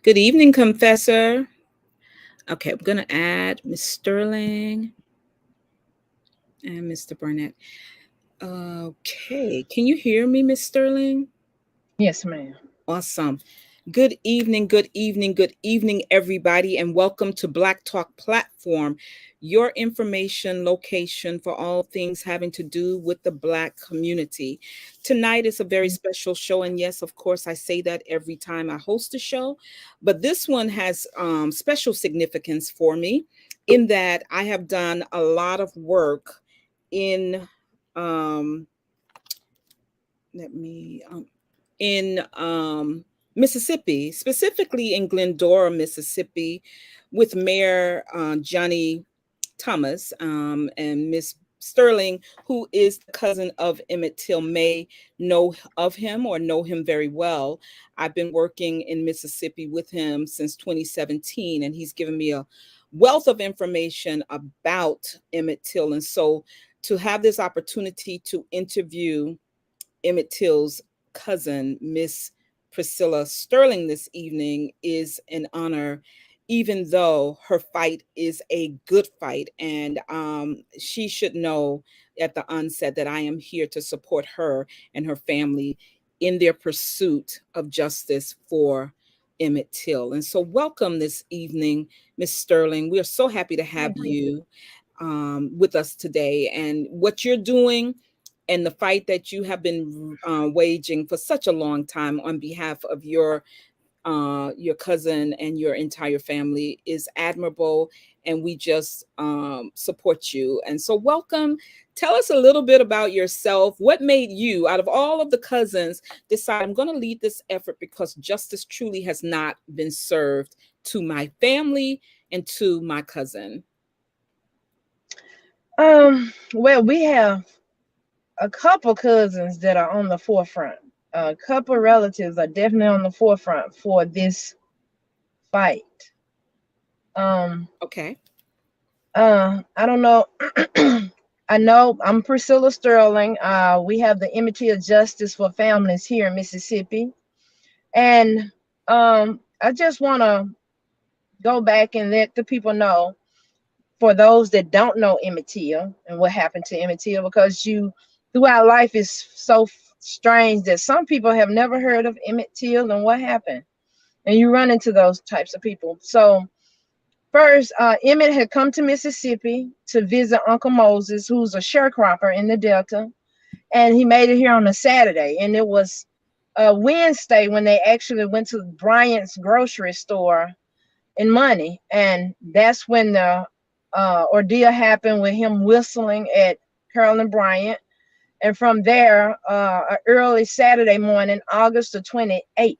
Good evening, Confessor. Okay, I'm going to add Miss Sterling and Mr. Burnett. Okay, can you hear me, Miss Sterling? Yes, ma'am. Awesome. Good evening, good evening, good evening, everybody, and welcome to Black Talk Platform, your information location for all things having to do with the Black community. Tonight is a very special show, and yes, of course, I say that every time I host a show, but this one has special significance for me in that I have done a lot of work in. Um, let me in Mississippi, specifically in Glendora, Mississippi, with Mayor Johnny Thomas and Miss Sterling, who is the cousin of Emmett Till, may know of him or know him very well. I've been working in Mississippi with him since 2017, and he's given me a wealth of information about Emmett Till. And so to have this opportunity to interview Emmett Till's cousin, Miss Priscilla Sterling, this evening is an honor, even though her fight is a good fight. And she should know at the onset that I am here to support her and her family in their pursuit of justice for Emmett Till. And so, welcome this evening, Miss Sterling. We are so happy to have Thank you. you with us today. And what you're doing and the fight that you have been waging for such a long time on behalf of your cousin and your entire family is admirable, and we just support you. And so, welcome. Tell us a little bit about yourself. What made you, out of all of the cousins, decide I'm going to lead this effort because justice truly has not been served to my family and to my cousin? Well, we have a couple cousins that are on the forefront. A couple relatives are definitely on the forefront for this fight. Um, Okay. I don't know. I know I'm Priscilla Sterling. We have the Emmett Till Justice for Families here in Mississippi, and I just want to go back and let the people know, for those that don't know Emmett Till and what happened to Emmett Till, because you throughout life is so strange that some people have never heard of Emmett Till and what happened, and you run into those types of people. So first, Emmett had come to Mississippi to visit Uncle Moses, who's a sharecropper in the Delta, and he made it here on a Saturday, and it was a Wednesday when they actually went to Bryant's grocery store in Money, and that's when the ordeal happened with him whistling at Carolyn Bryant. And from there, early Saturday morning, August the 28th,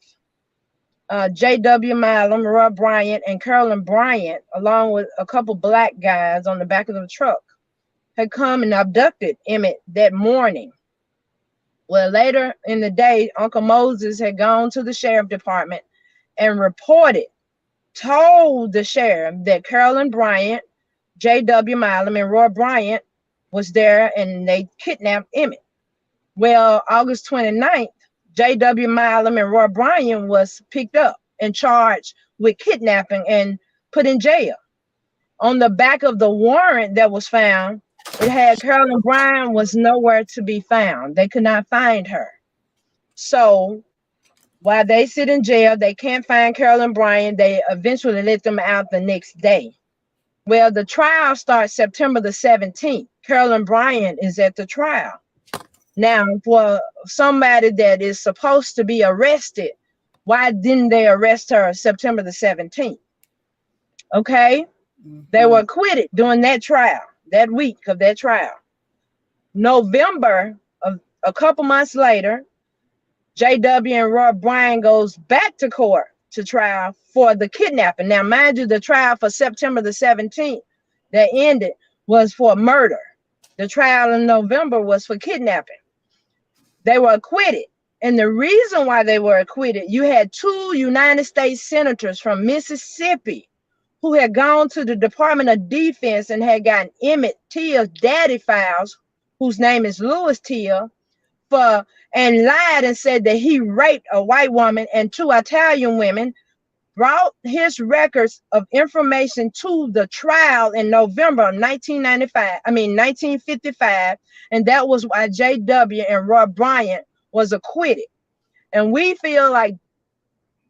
J.W. Milam, Roy Bryant, and Carolyn Bryant, along with a couple black guys on the back of the truck, had come and abducted Emmett that morning. Well, later in the day, Uncle Moses had gone to the sheriff department and told the sheriff that Carolyn Bryant, J.W. Milam, and Roy Bryant was there and they kidnapped Emmett. Well, August 29th, J.W. Milam and Roy Bryant was picked up and charged with kidnapping and put in jail. On the back of the warrant that was found, it had Carolyn Bryant was nowhere to be found. They could not find her. So while they sit in jail, they can't find Carolyn Bryant. They eventually let them out the next day. Well, the trial starts September the 17th. Carolyn Bryant is at the trial. Now, for somebody that is supposed to be arrested, why didn't they arrest her September the 17th? Okay. They were acquitted during that trial, that week of that trial. November, of a couple months later, J.W. and Roy Bryant goes back to court to trial for the kidnapping. Now, mind you, the trial for September the 17th that ended was for murder. The trial in November was for kidnapping. They were acquitted. And the reason why they were acquitted, you had two United States senators from Mississippi who had gone to the Department of Defense and had gotten Emmett Till's daddy files, whose name is Louis Till, and lied and said that he raped a white woman and two Italian women, brought his records of information to the trial in November of 1955, and that was why J.W. and Roy Bryant was acquitted. And we feel like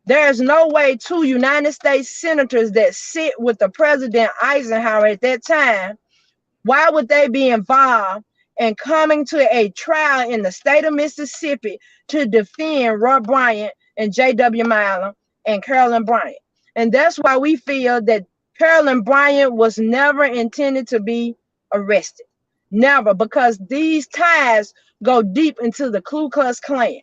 there's no way two United States senators that sit with the President Eisenhower at that time, why would they be involved in coming to a trial in the state of Mississippi to defend Roy Bryant and J.W. Milam and Carolyn Bryant? And that's why we feel that Carolyn Bryant was never intended to be arrested. Never, because these ties go deep into the Ku Klux Klan.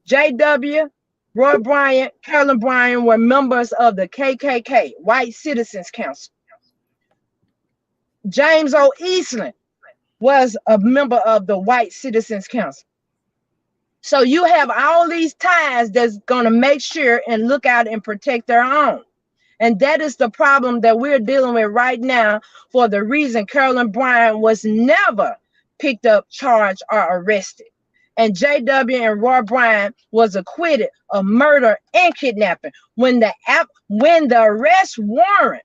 J.W., Roy Bryant, Carolyn Bryant were members of the KKK, White Citizens Council. James O. Eastland was a member of the White Citizens Council. So you have all these ties that's going to make sure and look out and protect their own. And that is the problem that we're dealing with right now, for the reason Carolyn Bryant was never picked up, charged, or arrested. And J.W. and Roy Bryant was acquitted of murder and kidnapping. When the arrest warrant,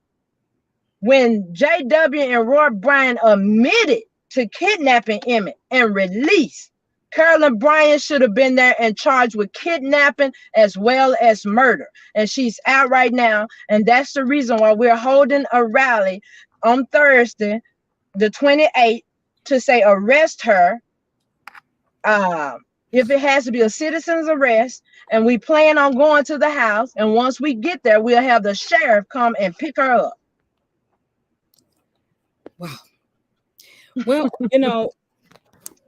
when J.W. and Roy Bryant admitted to kidnapping Emmett and released, Carolyn Bryant should have been there and charged with kidnapping as well as murder. And she's out right now. And that's the reason why we're holding a rally on Thursday, the 28th, to say arrest her. If it has to be a citizen's arrest, and we plan on going to the house. And once we get there, we'll have the sheriff come and pick her up. Wow. Well,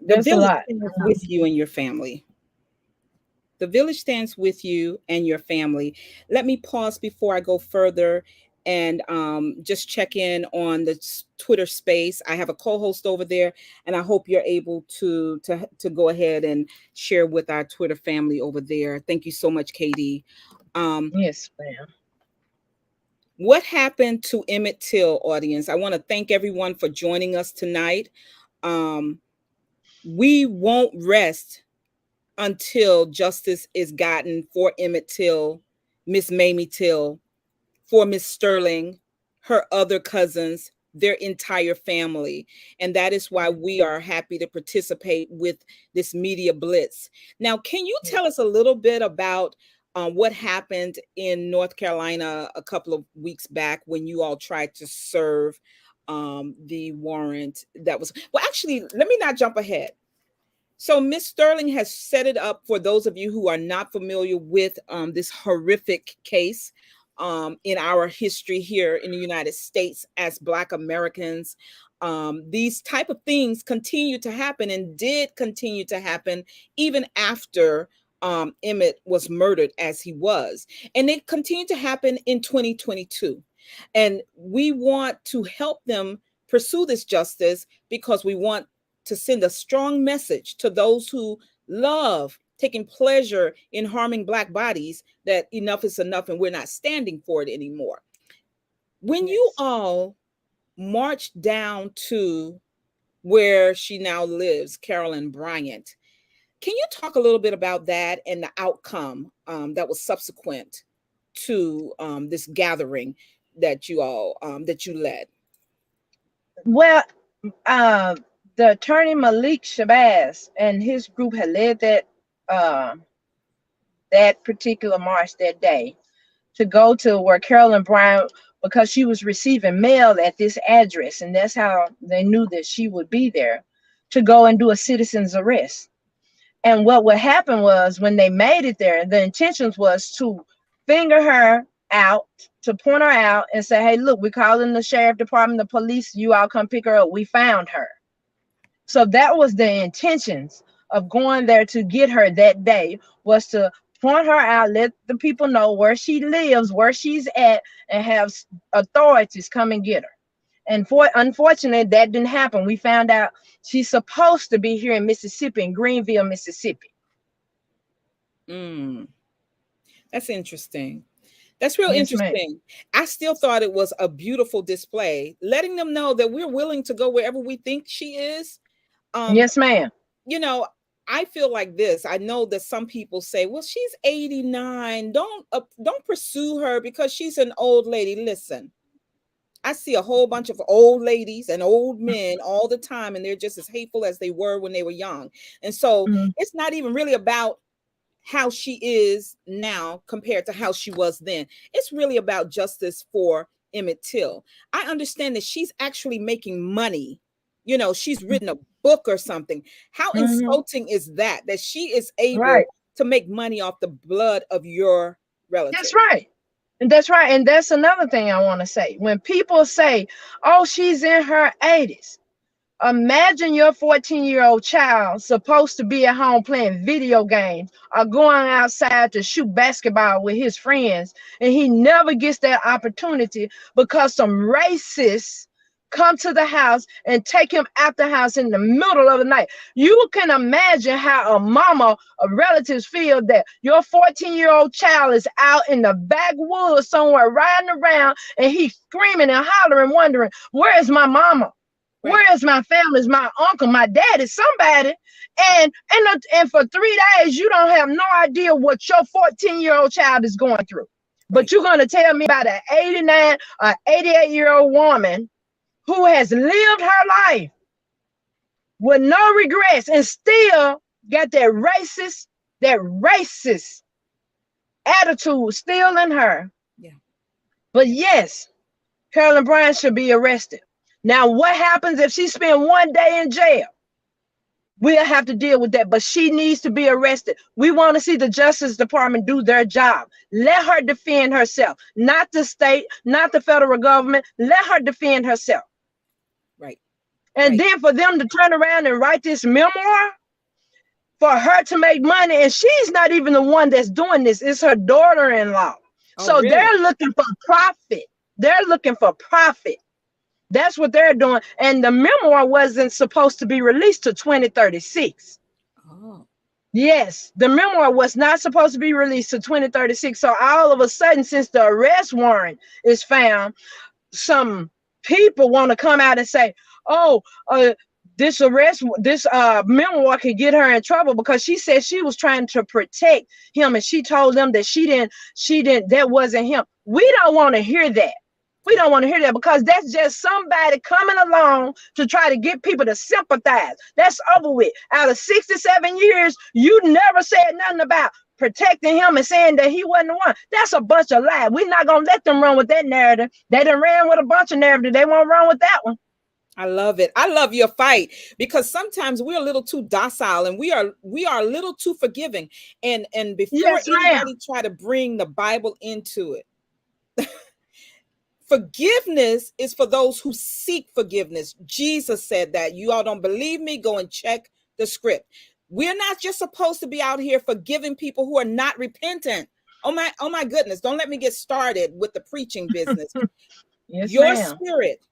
the village stands with you and your family. The village stands with you and your family. Let me pause before I go further and just check in on the Twitter space. I have a co-host over there, and I hope you're able to go ahead and share with our Twitter family over there. Thank you so much, Katie. Yes, ma'am. What happened to Emmett Till, audience? I want to thank everyone for joining us tonight. We won't rest until justice is gotten for Emmett Till, Miss Mamie Till, for Miss Sterling, her other cousins, their entire family. And that is why we are happy to participate with this media blitz. Now, can you tell us a little bit about what happened in North Carolina a couple of weeks back when you all tried to serve the warrant that was, well, actually, let me not jump ahead. So Miss Sterling has set it up for those of you who are not familiar with this horrific case in our history here in the United States as Black Americans. These type of things continue to happen and did continue to happen even after Emmett was murdered as he was. And it continued to happen in 2022. And we want to help them pursue this justice because we want to send a strong message to those who love taking pleasure in harming Black bodies that enough is enough and we're not standing for it anymore. When you all marched down to where she now lives, Carolyn Bryant, can you talk a little bit about that and the outcome that was subsequent to this gathering that you all that you led? Well, the attorney Malik Shabazz and his group had led that particular march that day to go to where Carolyn Bryant, because she was receiving mail at this address, and that's how they knew that she would be there, to go and do a citizen's arrest. And what would happen was when they made it there, the intentions was to finger her out, to point her out and say, hey, look, we're calling the sheriff department, the police, you all come pick her up. We found her. So that was the intentions of going there to get her that day, was to point her out, let the people know where she lives, where she's at, and have authorities come and get her. And unfortunately, that didn't happen. We found out she's supposed to be here in Mississippi, in Greenville, Mississippi. That's interesting. That's real interesting. I still thought it was a beautiful display, letting them know that we're willing to go wherever we think she is. Yes, ma'am. You know, I feel like this. I know that some people say, well, she's 89. Don't pursue her because she's an old lady. Listen, I see a whole bunch of old ladies and old men all the time, and they're just as hateful as they were when they were young. And so it's not even really about how she is now compared to how she was then. It's really about justice for Emmett Till. I understand that she's actually making money. You know, she's written a book or something. How insulting is that? That she is able to make money off the blood of your relative. That's right. And that's right. And that's another thing I want to say. When people say, oh, she's in her 80s. Imagine your 14-year-old child supposed to be at home playing video games or going outside to shoot basketball with his friends, and he never gets that opportunity because some racists come to the house and take him out the house in the middle of the night. You can imagine how a mama or relatives feel that your 14-year-old child is out in the backwoods somewhere riding around, and he's screaming and hollering, wondering, where is my mama? Where is my family? Is my uncle, my dad, is somebody? And for 3 days, you don't have no idea what your 14-year-old child is going through. But you're going to tell me about an 89 or 88-year-old woman who has lived her life with no regrets and still got that racist attitude still in her. Yeah. But yes, Carolyn Bryant should be arrested. Now, what happens if she spends 1 day in jail? We'll have to deal with that, but she needs to be arrested. We want to see the Justice Department do their job. Let her defend herself, not the state, not the federal government. Let her defend herself. Right. And then for them to turn around and write this memoir for her to make money, and she's not even the one that's doing this. It's her daughter-in-law. So really? They're looking for profit. They're looking for profit. That's what they're doing. And the memoir wasn't supposed to be released to 2036. Oh. Yes, the memoir was not supposed to be released to 2036. So all of a sudden, since the arrest warrant is found, some people want to come out and say, oh, this memoir could get her in trouble because she said she was trying to protect him, and she told them that she didn't, that wasn't him. We don't want to hear that. We don't want to hear that because that's just somebody coming along to try to get people to sympathize. That's over with. Out of 67 years, you never said nothing about protecting him and saying that he wasn't the one. That's a bunch of lies. We're not going to let them run with that narrative. They done ran with a bunch of narrative. They won't run with that one. I love it. I love your fight because sometimes we're a little too docile and we are a little too forgiving. And before anybody try to bring the Bible into it, forgiveness is for those who seek forgiveness. Jesus said that. You all don't believe me? Go and check the script. We're not just supposed to be out here forgiving people who are not repentant. Oh my goodness. Don't let me get started with the preaching business. Yes, your ma'am. spirit,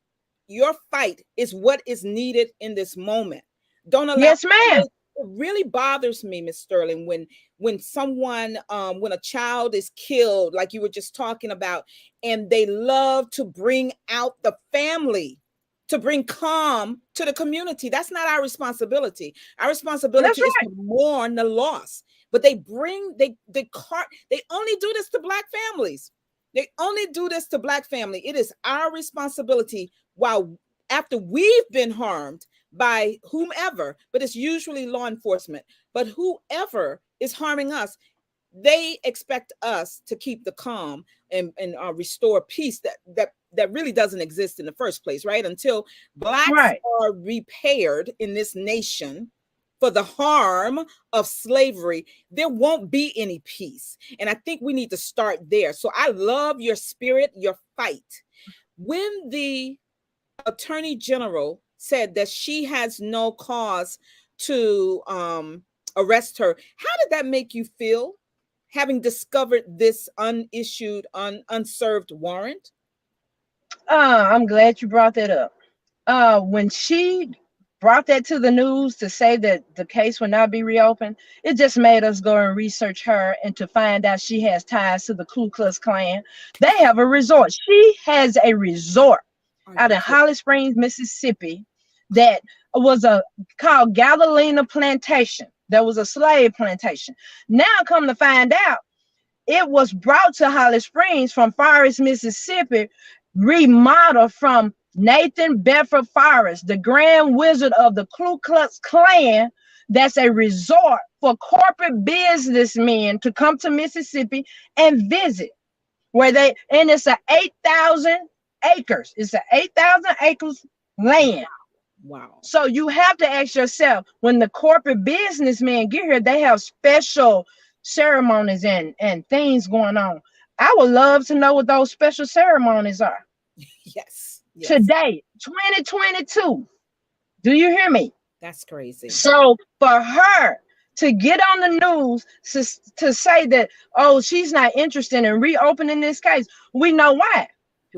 your fight is what is needed in this moment. Don't allow. Yes, ma'am. It really bothers me, Miss Sterling, when someone, when a child is killed, like you were just talking about, and they love to bring out the family, to bring calm to the community. That's not our responsibility. Our responsibility is to mourn the loss. But they only do this to Black families. They only do this to Black family. It is our responsibility after we've been harmed by whomever, but it's usually law enforcement, but whoever is harming us, they expect us to keep the calm and restore peace that really doesn't exist in the first place, right? Until Blacks are repaired in this nation for the harm of slavery, there won't be any peace. And I think we need to start there. So I love your spirit, your fight. When the Attorney General said that she has no cause to arrest her, how did that make you feel, having discovered this unissued, unserved warrant? I'm glad you brought that up. When she brought that to the news to say that the case will not be reopened, it just made us go and research her and to find out she has ties to the Ku Klux Klan. They have a resort. She has a resort out in Holly Springs, Mississippi, that was called Galena Plantation. There was a slave plantation. Now come to find out, it was brought to Holly Springs from Forest, Mississippi, remodeled from Nathan Bedford Forrest, the Grand Wizard of the Ku Klux Klan. That's a resort for corporate businessmen to come to Mississippi and visit. And it's a 8,000 acres. It's a 8,000 acres land. Wow. So you have to ask yourself, when the corporate businessmen get here, they have special ceremonies and things going on. I would love to know what those special ceremonies are. Yes. Today, 2022. Do you hear me? That's crazy. So for her to get on the news to say that, oh, she's not interested in reopening this case, we know why.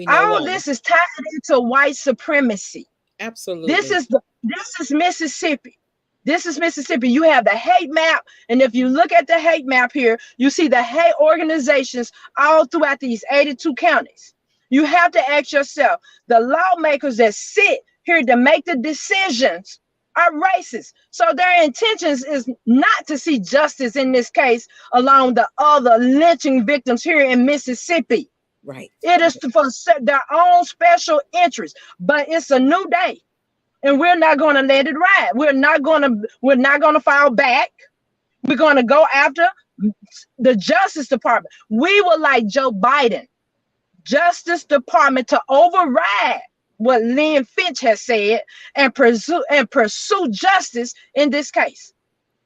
All this is tied into white supremacy. Absolutely. This is Mississippi. This is Mississippi. You have the hate map. And if you look at the hate map here, you see the hate organizations all throughout these 82 counties. You have to ask yourself, the lawmakers that sit here to make the decisions are racist. So their intentions is not to see justice in this case along the other lynching victims here in Mississippi. Right. It is for their own special interest. But it's a new day. And we're not going to let it ride. We're not going to fall back. We're going to go after the Justice Department. We would like Joe Biden, Justice Department, to override what Lynn Finch has said and pursue justice in this case.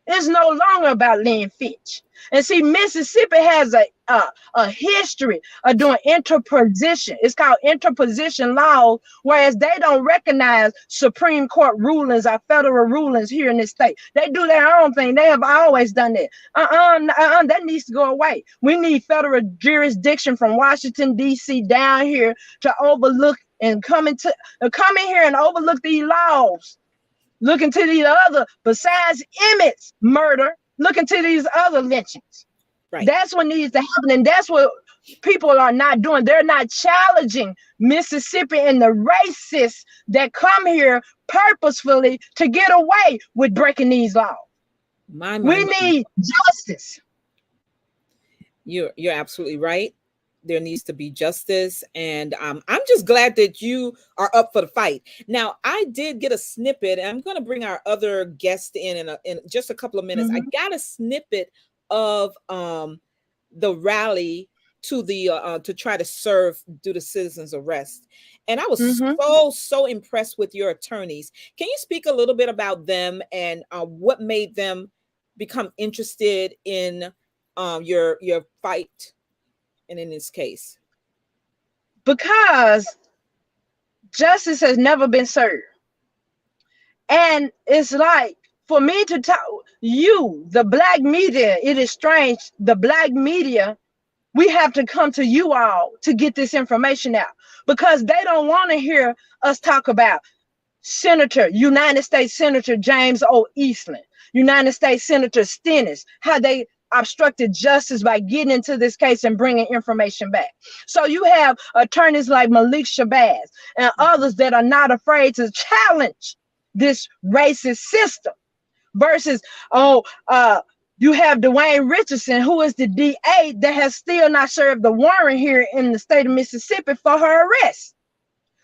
It's no longer about Lynn Finch. And see, Mississippi has a history of doing interposition. It's called interposition law, whereas they don't recognize Supreme Court rulings or federal rulings here in this state. They do their own thing. They have always done that. That needs to go away. We need federal jurisdiction from Washington, D.C. down here to overlook and come in here and overlook these laws. Look into these other, besides Emmett's murder, look into these other lynchings. Right. That's what needs to happen. And that's what people are not doing. They're not challenging Mississippi and the racists that come here purposefully to get away with breaking these laws. We need justice. You're absolutely right. There needs to be justice. And I'm just glad that you are up for the fight. Now, I did get a snippet, and I'm going to bring our other guest in just a couple of minutes. I got a snippet of the rally to try to do the citizens arrest. And I was so impressed with your attorneys. Can you speak a little bit about them and what made them become interested in your fight? And in this case, because justice has never been served. And it's like, for me to tell you, the black media, it is strange. The black media, we have to come to you all to get this information out, because they don't want to hear us talk about United States Senator James O. Eastland, United States Senator Stennis, how they obstructed justice by getting into this case and bringing information back. So you have attorneys like Malik Shabazz and others that are not afraid to challenge this racist system versus, you have Dwayne Richardson, who is the DA that has still not served the warrant here in the state of Mississippi for her arrest.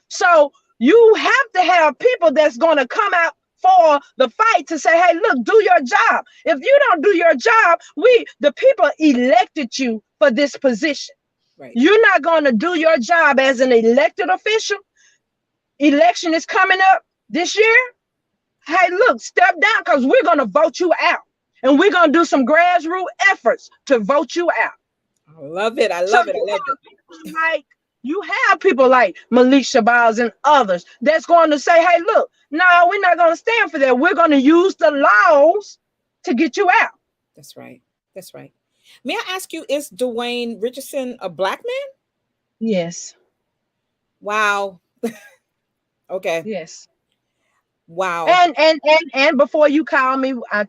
So you have to have people that's going to come out for the fight to say, hey, look, do your job. If you don't do your job, the people elected you for this position. Right. You're not going to do your job as an elected official. Election is coming up this year. Hey, look, step down, because we're going to vote you out. And we're going to do some grassroots efforts to vote you out. I love it. I love it. Like, you have people like Malik Shabazz and others that's going to say, hey, look, no, we're not going to stand for that. We're going to use the laws to get you out. That's right. That's right. May I ask you, is Dwayne Richardson a black man? Yes. Wow. Okay. Yes. Wow. And before you called me, I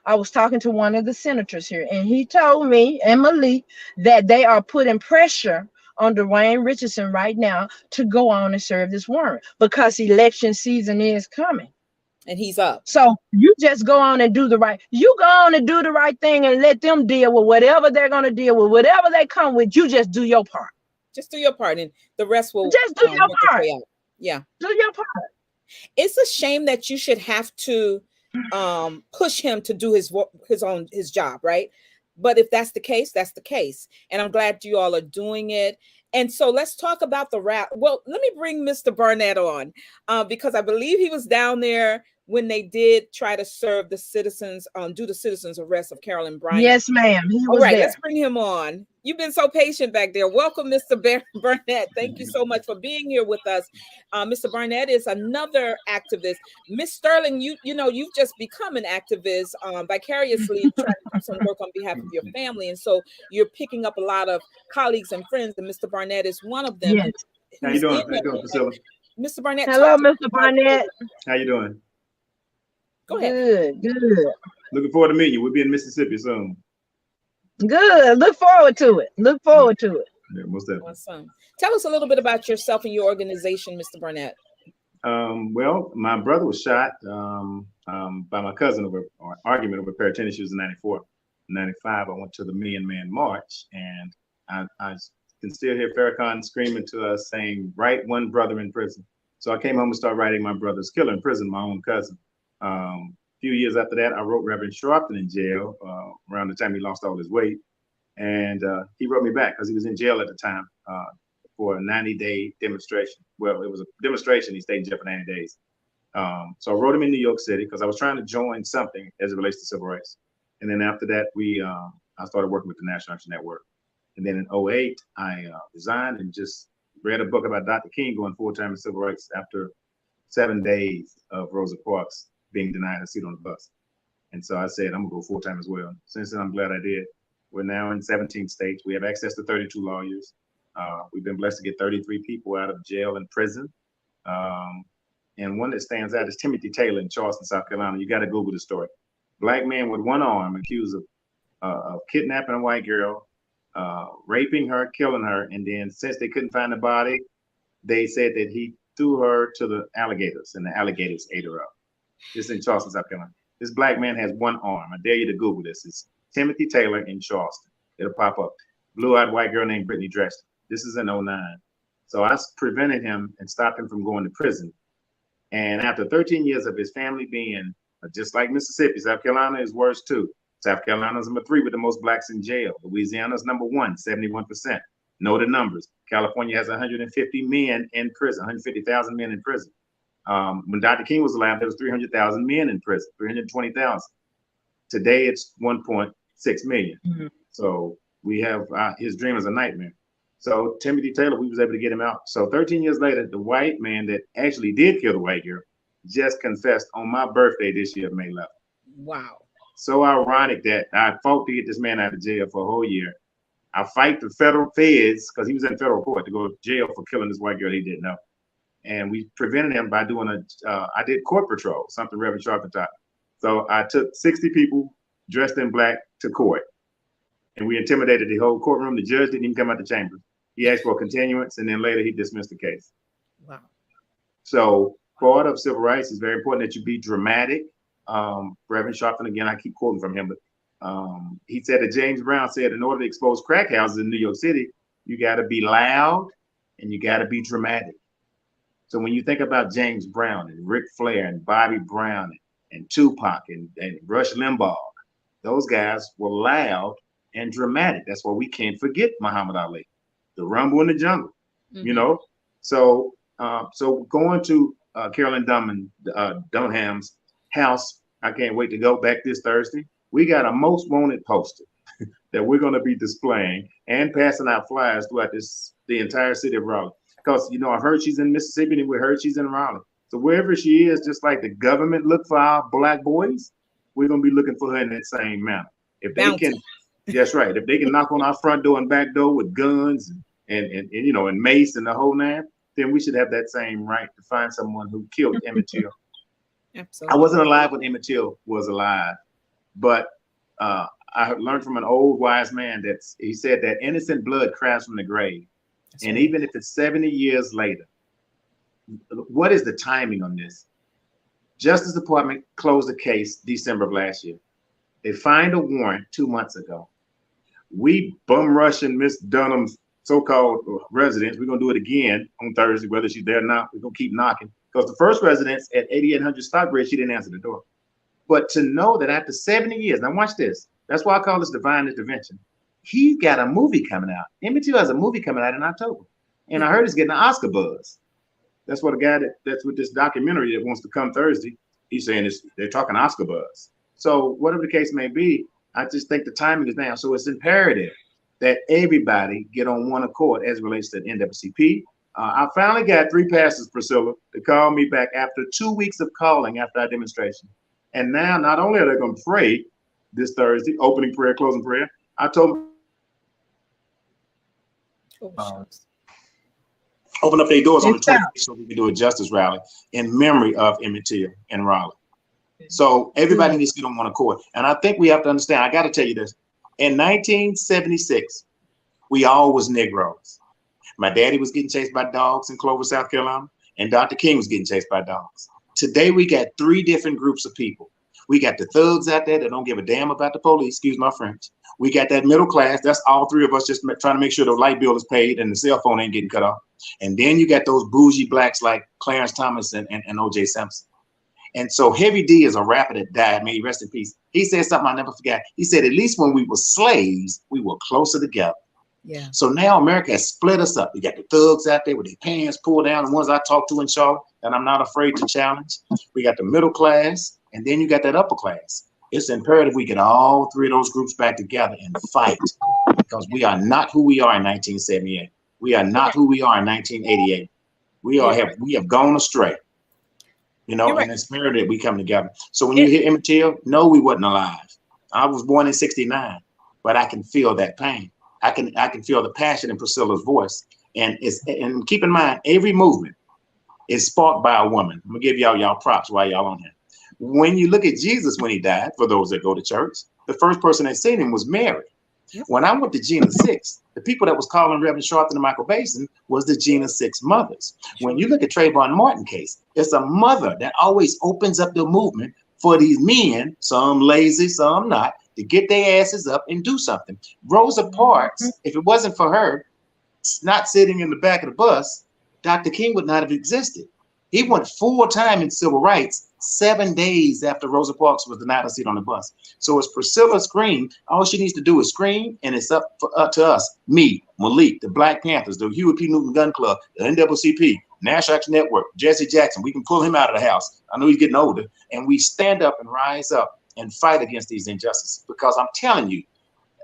was talking to one of the senators here, and he told me and Malik that they are putting pressure on Dwayne Richardson right now to go on and serve this warrant because election season is coming. And he's up. So you just go on and do the right. You go on and do the right thing and let them deal with whatever they're gonna deal with, whatever they come with. You just do your part. Just do your part, and the rest will Just do your work its part. way out. Yeah. Do your part. It's a shame that you should have to push him to do his job, right? But if that's the case, that's the case. And I'm glad you all are doing it. And so let's talk about the rap. Well, let me bring Mr. Barnett on because I believe he was down there when they did try to serve the citizens, do the citizens arrest of Carolyn Bryant. Yes, ma'am. He All was right, there. let's bring him on. You've been so patient back there. Welcome, Mr. Barnett. Thank you so much for being here with us. Mr. Barnett is another activist. Miss Sterling, you know, you've just become an activist vicariously trying to do some work on behalf of your family. And so you're picking up a lot of colleagues and friends, and Mr. Barnett is one of them. Yes. How you doing? How you doing, Priscilla? Mr. Barnett, hello, Mr. Barnett. How you doing? Go ahead. Good. Looking forward to meeting you. We'll be in Mississippi soon. Good. Look forward to it. Look forward to it. Yeah, most definitely. Awesome. Tell us a little bit about yourself and your organization, Mr. Barnett. Well, my brother was shot by my cousin over an argument over a pair of tennis shoes in '94. In '95, I went to the Million Man March, and I can still hear Farrakhan screaming to us saying, "Write one brother in prison." So I came home and started writing my brother's killer in prison, my own cousin. A few years after that, I wrote Reverend Sharpton in jail around the time he lost all his weight. And he wrote me back because he was in jail at the time for a 90-day demonstration. Well, it was a demonstration. He stayed in jail for 90 days. So I wrote him in New York City because I was trying to join something as it relates to civil rights. And then after that, I started working with the National Action Network. And then in '08, I resigned and just read a book about Dr. King going full-time in civil rights after 7 days of Rosa Parks being denied a seat on the bus. And so I said, I'm gonna go full-time as well. Since then, I'm glad I did. We're now in 17 states. We have access to 32 lawyers. We've been blessed to get 33 people out of jail and prison. And one that stands out is Timothy Taylor in Charleston, South Carolina. You got to Google the story. Black man with one arm accused of kidnapping a white girl, raping her, killing her. And then since they couldn't find the body, they said that he threw her to the alligators and the alligators ate her up. This is in Charleston, South Carolina. This black man has one arm. I dare you to Google this. It's Timothy Taylor in Charleston. It'll pop up. Blue-eyed white girl named Brittany Dresden. This is in '09. So I prevented him and stopped him from going to prison. And after 13 years of his family being just like Mississippi, South Carolina is worse too. South Carolina's number 3 with the most blacks in jail. Louisiana's number 1, 71%. Know the numbers. California has 150 men in prison, 150,000 men in prison. When Dr. King was alive, there was 300,000 men in prison, 320,000. Today, it's 1.6 million. Mm-hmm. So we have his dream is a nightmare. So Timothy Taylor, we was able to get him out. So 13 years later, the white man that actually did kill the white girl just confessed on my birthday this year, May 11th. Wow. So ironic that I fought to get this man out of jail for a whole year. I fight the federal feds because he was in federal court to go to jail for killing this white girl he didn't know. And we prevented him by doing I did court patrol, something Reverend Sharpton taught. So I took 60 people dressed in black to court. And we intimidated the whole courtroom. The judge didn't even come out the chamber. He asked for a continuance, and then later he dismissed the case. Wow. So part of civil rights is very important that you be dramatic. Reverend Sharpton, again, I keep quoting from him, but he said that James Brown said, in order to expose crack houses in New York City, you got to be loud and you got to be dramatic. So when you think about James Brown and Ric Flair and Bobby Brown and Tupac and Rush Limbaugh, those guys were loud and dramatic. That's why we can't forget Muhammad Ali, the Rumble in the Jungle, you know? So going to Carolyn Dunham's house, I can't wait to go back this Thursday. We got a most wanted poster that we're going to be displaying and passing out flyers throughout the entire city of Raleigh. Because, you know, I heard she's in Mississippi and we heard she's in Raleigh. So wherever she is, just like the government look for our black boys, we're going to be looking for her in that same manner. If they can, that's right. If they can knock on our front door and back door with guns and you know, and mace and the whole nine, then we should have that same right to find someone who killed Emmett Till. Absolutely. I wasn't alive when Emmett Till was alive, but I learned from an old wise man that he said that innocent blood cries from the grave. That's and right. Even if it's 70 years later, what is the timing on this? Justice Department closed the case December of last year. They fined a warrant 2 months ago. We bum rushing Miss Dunham's so-called residence. We're gonna do it again on Thursday, whether she's there or not. We're gonna keep knocking because the first residence at 8800 Stockbridge, she didn't answer the door. But to know that after 70 years, now watch this. That's why I call this divine intervention. He got a movie coming out. Emmett Till has a movie coming out in October, and I heard he's getting an Oscar buzz. That's what a guy that's with this documentary that wants to come Thursday. He's saying they're talking Oscar buzz. So whatever the case may be, I just think the timing is now. So it's imperative that everybody get on one accord as it relates to the NAACP. I finally got 3 pastors, Priscilla, to call me back after 2 weeks of calling after our demonstration. And now not only are they going to pray this Thursday, opening prayer, closing prayer, I told them open up their doors on the 25th so we can do a justice rally in memory of Emmett Till in Raleigh. So everybody needs to get on one accord. And I think we have to understand, I got to tell you this. In 1976, we all was Negroes. My daddy was getting chased by dogs in Clover, South Carolina, and Dr. King was getting chased by dogs. Today, we got 3 different groups of people. We got the thugs out there that don't give a damn about the police, excuse my French. We got that middle class. That's all 3 of us just trying to make sure the light bill is paid and the cell phone ain't getting cut off. And then you got those bougie blacks like Clarence Thomas and O.J. Simpson. And so Heavy D is a rapper that died, may he rest in peace. He said something I never forgot. He said, at least when we were slaves, we were closer together. Yeah. So now America has split us up. We got the thugs out there with their pants pulled down, the ones I talked to in Charlotte, and I'm not afraid to challenge. We got the middle class, and then you got that upper class. It's imperative we get all 3 of those groups back together and fight, because we are not who we are in 1978. We are not who we are in 1988. We have gone astray. You know, and it's imperative we come together. So when you hear Emmett Till, no, we wasn't alive. I was born in '69, but I can feel that pain. I can feel the passion in Priscilla's voice. And keep in mind, every movement is sparked by a woman. I'm gonna give y'all props while y'all on here. When you look at Jesus when he died, for those that go to church, the first person that seen him was Mary. Yep. When I went to Gina 6, the people that was calling Reverend Sharpton and Michael Basin was the Gina 6 mothers. When you look at Trayvon Martin case, it's a mother that always opens up the movement for these men, some lazy, some not, to get their asses up and do something. Rosa Parks, if it wasn't for her not sitting in the back of the bus, Dr. King would not have existed. He went full time in civil rights 7 days after Rosa Parks was denied a seat on the bus. So as Priscilla screamed, all she needs to do is scream, and it's up to us, me, Malik, the Black Panthers, the Huey P. Newton Gun Club, the NAACP, National Action Network, Jesse Jackson. We can pull him out of the house. I know he's getting older. And we stand up and rise up and fight against these injustices, because I'm telling you,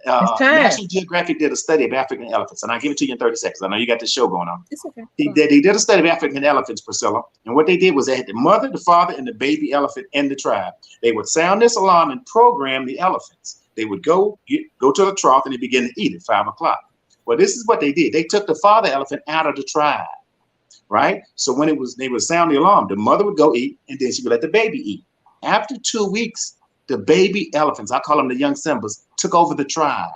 National Geographic did a study of African elephants, and I'll give it to you in 30 seconds. I know you got this show going on. It's okay. He did a study of African elephants, Priscilla, and what they did was they had the mother, the father, and the baby elephant in the tribe. They would sound this alarm and program the elephants. They would go to the trough and they begin to eat at 5 o'clock. Well, this is what they did. They took the father elephant out of the tribe, right? So when they would sound the alarm, the mother would go eat, and then she would let the baby eat. After 2 weeks, the baby elephants, I call them the young Simbas, took over the tribe.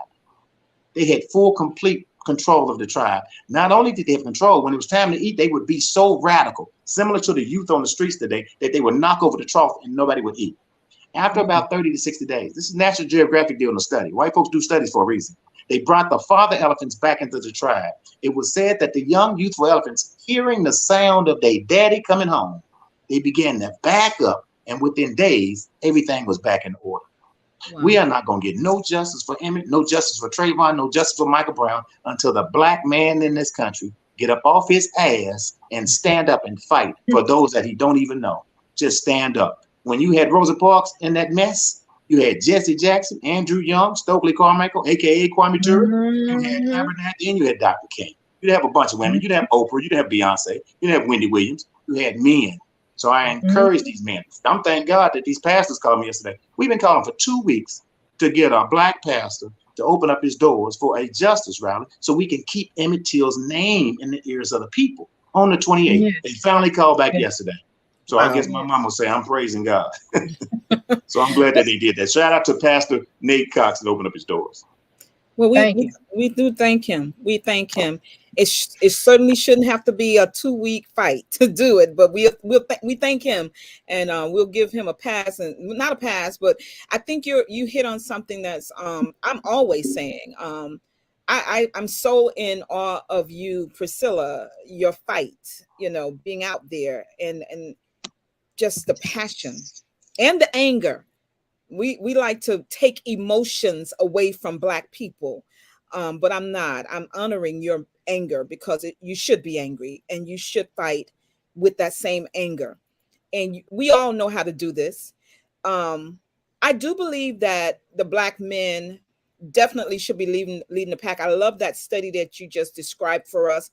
They had full, complete control of the tribe. Not only did they have control, when it was time to eat, they would be so radical, similar to the youth on the streets today, that they would knock over the trough and nobody would eat. After about 30 to 60 days, this is National Geographic doing a study. White folks do studies for a reason. They brought the father elephants back into the tribe. It was said that the young, youthful elephants, hearing the sound of their daddy coming home, they began to back up. And within days, everything was back in order. Wow. We are not going to get no justice for Emmett, no justice for Trayvon, no justice for Michael Brown until the black man in this country get up off his ass and stand up and fight for those that he don't even know. Just stand up. When you had Rosa Parks in that mess, you had Jesse Jackson, Andrew Young, Stokely Carmichael, a.k.a. Kwame Ture. You had Abernathy, and you had Dr. King. You'd have a bunch of women. You'd have Oprah. You'd have Beyonce. You'd have Wendy Williams. You had men. So I encourage these men. I'm thank God that these pastors called me yesterday. We've been calling for 2 weeks to get a black pastor to open up his doors for a justice rally so we can keep Emmett Till's name in the ears of the people on the 28th. Yes. They finally called back yesterday. So I guess my mom will say I'm praising God. So I'm glad that they did that. Shout out to Pastor Nate Cox that opened up his doors. Well, Thank you. we do thank him. We thank him. It certainly shouldn't have to be a 2 week fight to do it, but we thank him, and we'll give him a pass, and not a pass, but I think you hit on something that's I'm always saying. I'm so in awe of you, Priscilla. Your fight, being out there, and just the passion and the anger. We like to take emotions away from Black people, but I'm not. I'm honoring your anger, because you should be angry and you should fight with that same anger. And we all know how to do this. I do believe that the Black men definitely should be leading the pack. I love that study that you just described for us.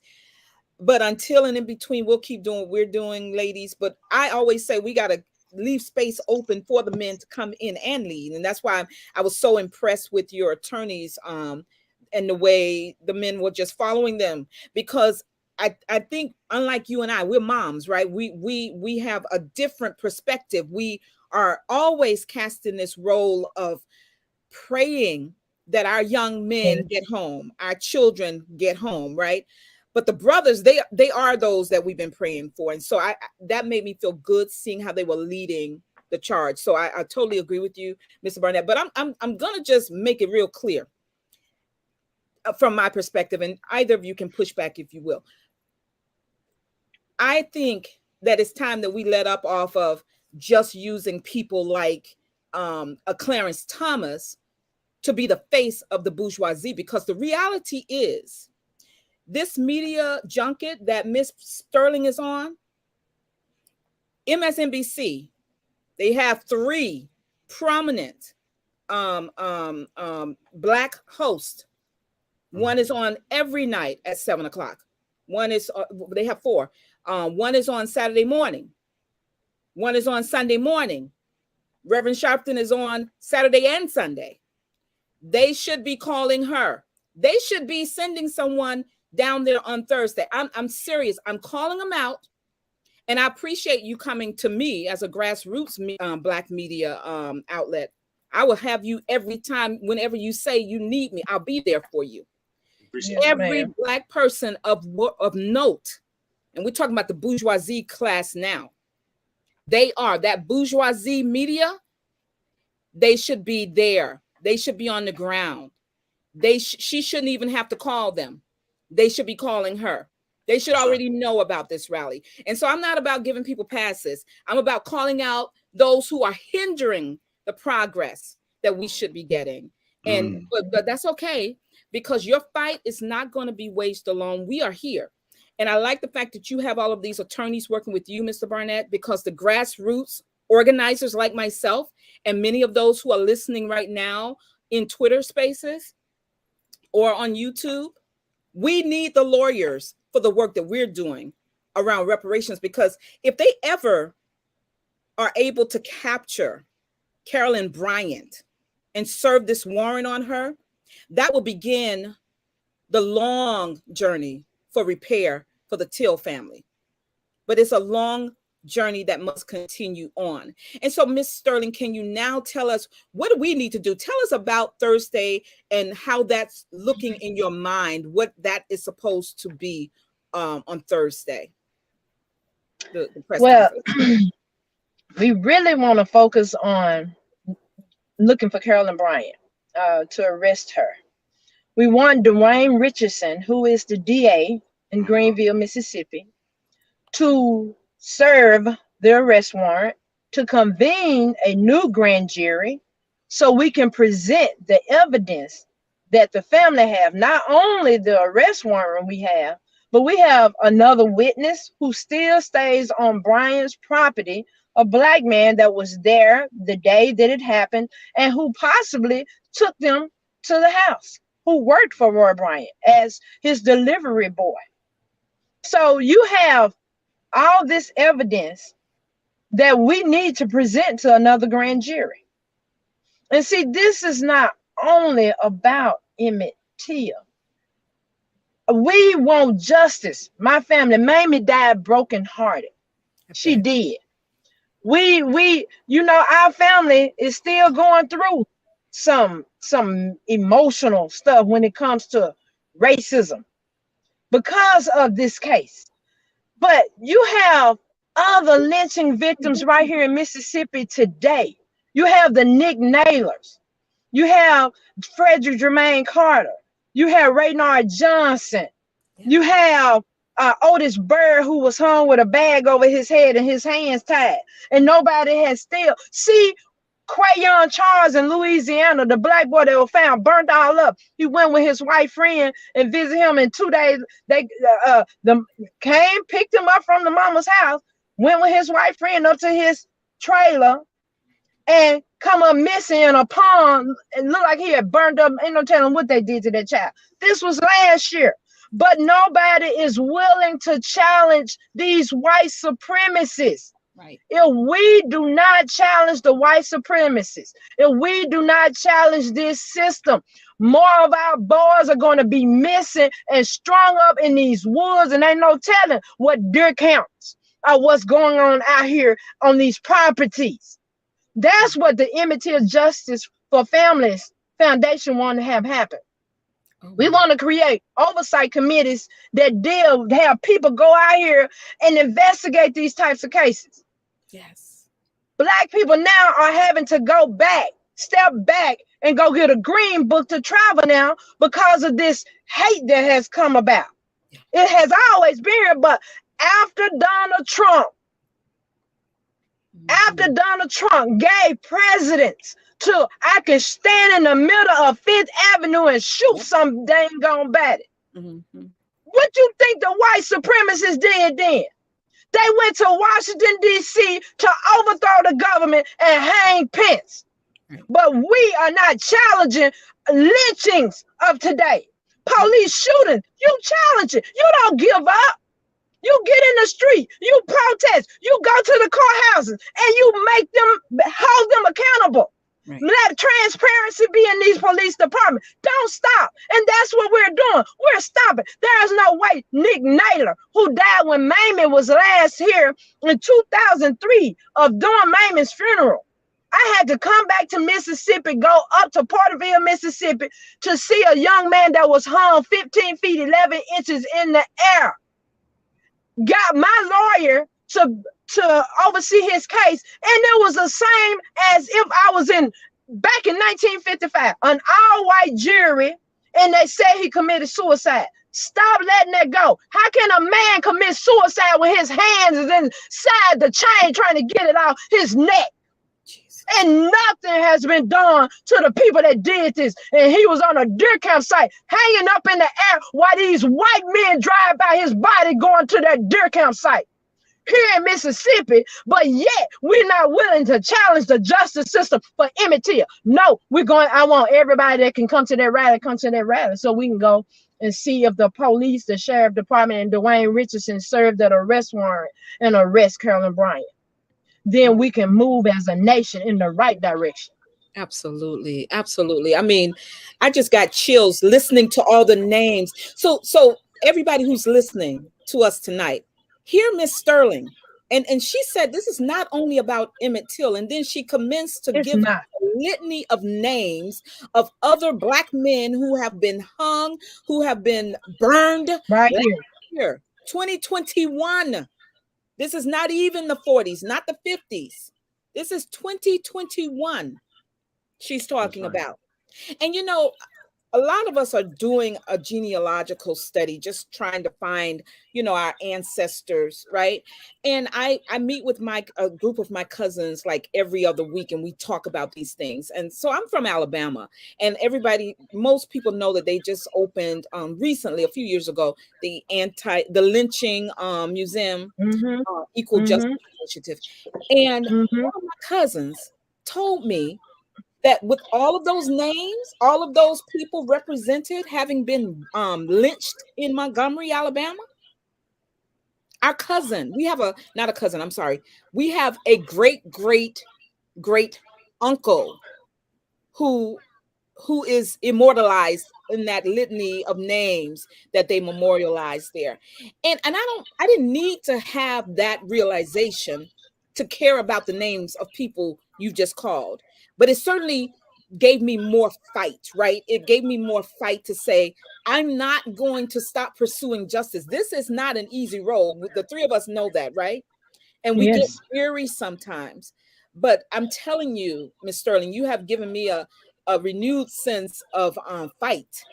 But until and in between, we'll keep doing what we're doing, ladies. But I always say we got to leave space open for the men to come in and lead. And that's why I was so impressed with your attorneys, and the way the men were just following them, because I think, unlike you and I, we're moms, right? We have a different perspective. We are always cast in this role of praying that our young men get home, our children get home, right? But the brothers, they are those that we've been praying for. And so that made me feel good, seeing how they were leading the charge. So I totally agree with you, Mr. Barnett. But I'm gonna just make it real clear from my perspective, and either of you can push back if you will. I think that it's time that we let up off of just using people like a Clarence Thomas to be the face of the bourgeoisie, because the reality is, this media junket that Miss Sterling is on, MSNBC, they have 3 prominent Black hosts. One is on every night at 7:00. One is they have 4. One is on Saturday morning. One is on Sunday morning. Reverend Sharpton is on Saturday and Sunday. They should be calling her. They should be sending someone down there on Thursday. I'm serious. I'm calling them out. And I appreciate you coming to me as a grassroots Black media outlet. I will have you every time, whenever you say you need me, I'll be there for you. Appreciate Every Black person of note, and we're talking about the bourgeoisie class now, they are that bourgeoisie media. They should be there. They should be on the ground. She shouldn't even have to call them. They should be calling her. They should already know about this rally. And so I'm not about giving people passes. I'm about calling out those who are hindering the progress that we should be getting. And but that's okay, because your fight is not going to be waged alone. We are here. And I like the fact that you have all of these attorneys working with you, Mr. Barnett, because the grassroots organizers like myself, and many of those who are listening right now in Twitter spaces or on YouTube, we need the lawyers for the work that we're doing around reparations, because if they ever are able to capture Carolyn Bryant and serve this warrant on her, that will begin the long journey for repair for the Till family. But it's a long journey that must continue on. And so, Ms. Sterling, can you now tell us, what do we need to do? Tell us about Thursday and how that's looking in your mind, what that is supposed to be on Thursday. The press conference. We really want to focus on looking for Carolyn Bryant to arrest her. We want Dwayne Richardson, who is the DA in Greenville, Mississippi, to serve the arrest warrant, to convene a new grand jury so we can present the evidence that the family have. Not only the arrest warrant we have, but we have another witness who still stays on Bryant's property, a Black man that was there the day that it happened and who possibly took them to the house, who worked for Roy Bryant as his delivery boy. So you have all this evidence that we need to present to another grand jury. And see, this is not only about Emmett Till. We want justice. My family, Mamie died brokenhearted. She did. We, our family is still going through some some emotional stuff when it comes to racism because of this case. But you have other lynching victims right here in Mississippi today. You have the Nick Naylors. You have Frederick Jermaine Carter. You have Raynard Johnson. You have Otis Bird, who was hung with a bag over his head and his hands tied. And nobody has still. See, Crayon Charles in Louisiana, the black boy that was found burnt all up. He went with his white friend and visited him in 2 days. They came, picked him up from the mama's house, went with his white friend up to his trailer, and come up missing in a pond. It looked like he had burned up. Ain't no telling what they did to that child. This was last year. But nobody is willing to challenge these white supremacists. Right. If we do not challenge the white supremacists, if we do not challenge this system, more of our boys are going to be missing and strung up in these woods, and ain't no telling what deer counts or what's going on out here on these properties. That's what the Emmett Till Justice for Families Foundation want to have happen. We want to create oversight committees that have people go out here and investigate these types of cases. Yes. Black people now are having to go back, step back, and go get a green book to travel now because of this hate that has come about. It has always been here, but after Donald Trump gave precedence to, I can stand in the middle of Fifth Avenue and shoot some dang gone body. What you think the white supremacists did then? They went to Washington, D.C. to overthrow the government and hang Pence. But we are not challenging lynchings of today. Police shooting, you challenge it. You don't give up. You get in the street, you protest, you go to the courthouses, and you make them, hold them accountable. Right. Let transparency be in these police departments. Don't stop. And that's what we're doing. We're stopping. There is no way Nick Naylor, who died when Mamie was last here in 2003 of doing Mamie's funeral. I had to come back to Mississippi, go up to Porterville, Mississippi, to see a young man that was hung 15 feet, 11 inches in the air. Got my lawyer to oversee his case, and it was the same as if I was back in 1955, an all-white jury, and they said he committed suicide. Stop letting that go. How can a man commit suicide when his hands is inside the chain trying to get it off his neck? Jesus. And nothing has been done to the people that did this. And he was on a deer campsite hanging up in the air while these white men drive by his body going to that deer campsite here in Mississippi, but yet we're not willing to challenge the justice system for Emmett Till. No, I want everybody that can come to that rally, so we can go and see if the police, the sheriff department, and Dwayne Richardson served that arrest warrant and arrest Carolyn Bryant. Then we can move as a nation in the right direction. Absolutely. Absolutely. I mean, I just got chills listening to all the names. So everybody who's listening to us tonight, hear Miss Sterling. And she said this is not only about Emmett Till. And then she commenced to give a litany of names of other Black men who have been hung, who have been burned right here. 2021. This is not even the 40s, not the 50s. This is 2021 she's talking about. And, you know, a lot of us are doing a genealogical study, just trying to find, you know, our ancestors, right? And I meet with a group of my cousins like every other week, and we talk about these things. And so I'm from Alabama, and most people know that they just opened recently, a few years ago, the lynching museum, Equal Justice Initiative. And one of my cousins told me that with all of those names, all of those people represented having been lynched in Montgomery, Alabama, our cousin, we have a great uncle who is immortalized in that litany of names that they memorialized there. And I didn't need to have that realization to care about the names of people you just called. But it certainly gave me more fight, right? It gave me more fight to say, I'm not going to stop pursuing justice. This is not an easy road. The three of us know that, right? And we get Yes. weary sometimes. But I'm telling you, Miss Sterling, you have given me a renewed sense of fight.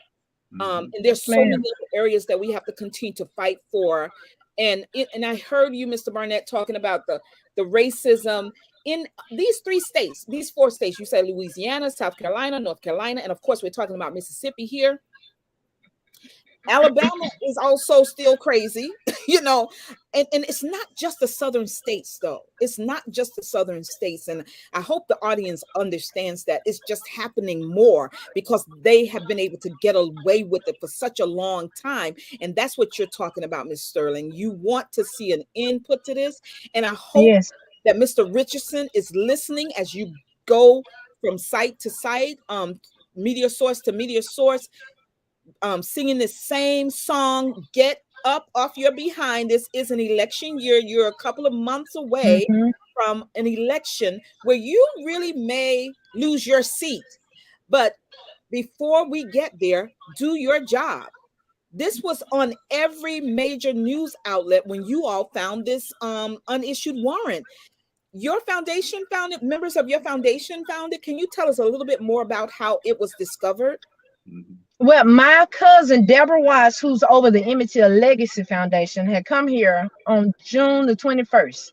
And there's Yes, so ma'am. many areas that we have to continue to fight for. And I heard you, Mr. Barnett, talking about the racism in these three states, these four states. You said Louisiana, South Carolina, North Carolina, and of course, we're talking about Mississippi here. Alabama is also still crazy, you know, and it's not just the southern states, though. It's not just the southern states. And I hope the audience understands that it's just happening more because they have been able to get away with it for such a long time. And that's what you're talking about, Ms. Sterling. You want to see an input to this. And I hope Yes. that Mr. Richardson is listening as you go from site to site, media source to media source, singing the same song. Get up off your behind. This is an election year. You're a couple of months away Mhm. from an election where you really may lose your seat. But before we get there, do your job. This was on every major news outlet when you all found this unissued warrant. Your foundation found it, members of your foundation found it. Can you tell us a little bit more about how it was discovered? Well, my cousin Deborah Watts, who's over the Emmett Till Legacy Foundation, had come here on June the 21st.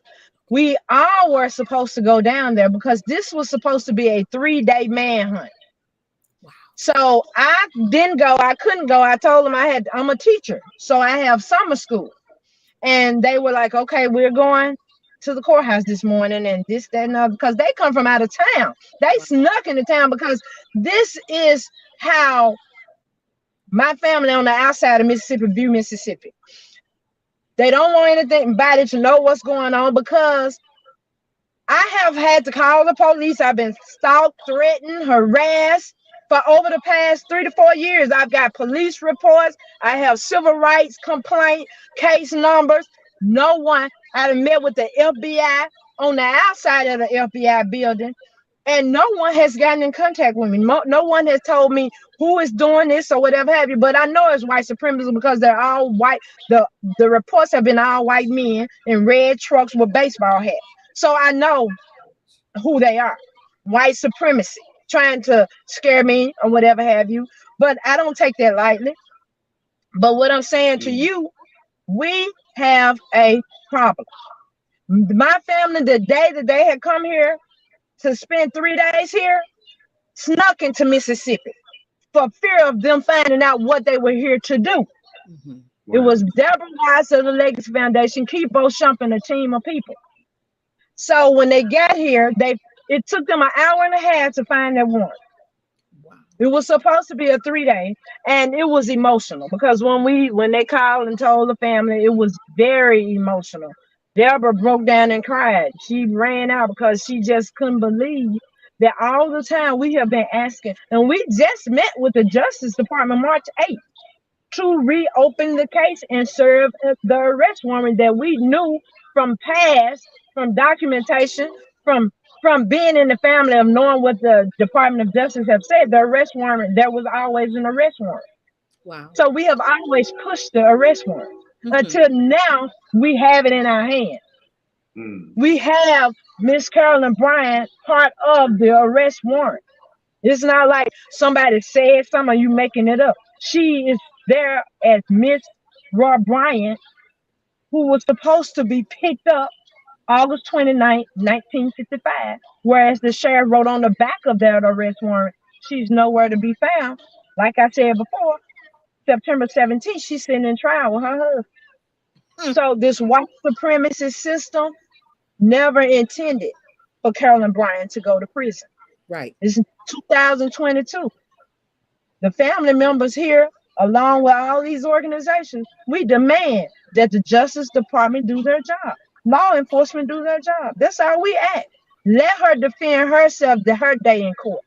We all were supposed to go down there because this was supposed to be a 3-day manhunt. Wow. So I didn't go. I couldn't go. I told them I'm a teacher, so I have summer school. And they were like, okay, we're going to the courthouse this morning and this, that, and other, because they come from out of town. They snuck into town because this is how my family on the outside of Mississippi view Mississippi. They don't want anybody to know what's going on because I have had to call the police. I've been stalked, threatened, harassed for over the past 3 to 4 years. I've got police reports. I have civil rights complaint case numbers. No one. I have met with the FBI on the outside of the FBI building, and no one has gotten in contact with me. No one has told me who is doing this or whatever have you. But I know it's white supremacy because they're all white. The reports have been all white men in red trucks with baseball hats. So I know who they are. White supremacy, trying to scare me or whatever have you. But I don't take that lightly. But what I'm saying to you, we have a problem. My family, the day that they had come here to spend 3 days here, snuck into Mississippi for fear of them finding out what they were here to do. Mm-hmm. It Wow. was Deborah Wise of the Legacy Foundation, Kipo Shump, and a team of people. So when they got here, it took them an hour and a half to find their warrant. Wow. It was supposed to be a 3-day, and it was emotional because when they called and told the family, it was very emotional. Deborah broke down and cried. She ran out because she just couldn't believe that all the time we have been asking, and we just met with the Justice Department March 8th to reopen the case and serve the arrest warrant that we knew from past, from documentation, from being in the family of knowing what the Department of Justice have said. The arrest warrant, there was always an arrest warrant. Wow. So we have always pushed the arrest warrant Mm-hmm. until now we have it in our hand. We have Miss Carolyn Bryant part of the arrest warrant. It's not like somebody said something, you making it up. She is there as Miss Roy Bryant, who was supposed to be picked up August 29th, 1955, whereas the sheriff wrote on the back of that arrest warrant, she's nowhere to be found. Like I said before, September 17th, she's sitting in trial with her husband. Mm. So this white supremacist system never intended for Carolyn Bryant to go to prison. Right. It's 2022. The family members here, along with all these organizations, we demand that the Justice Department do their job. Law enforcement do their job. That's how we act. Let her defend herself her day in court.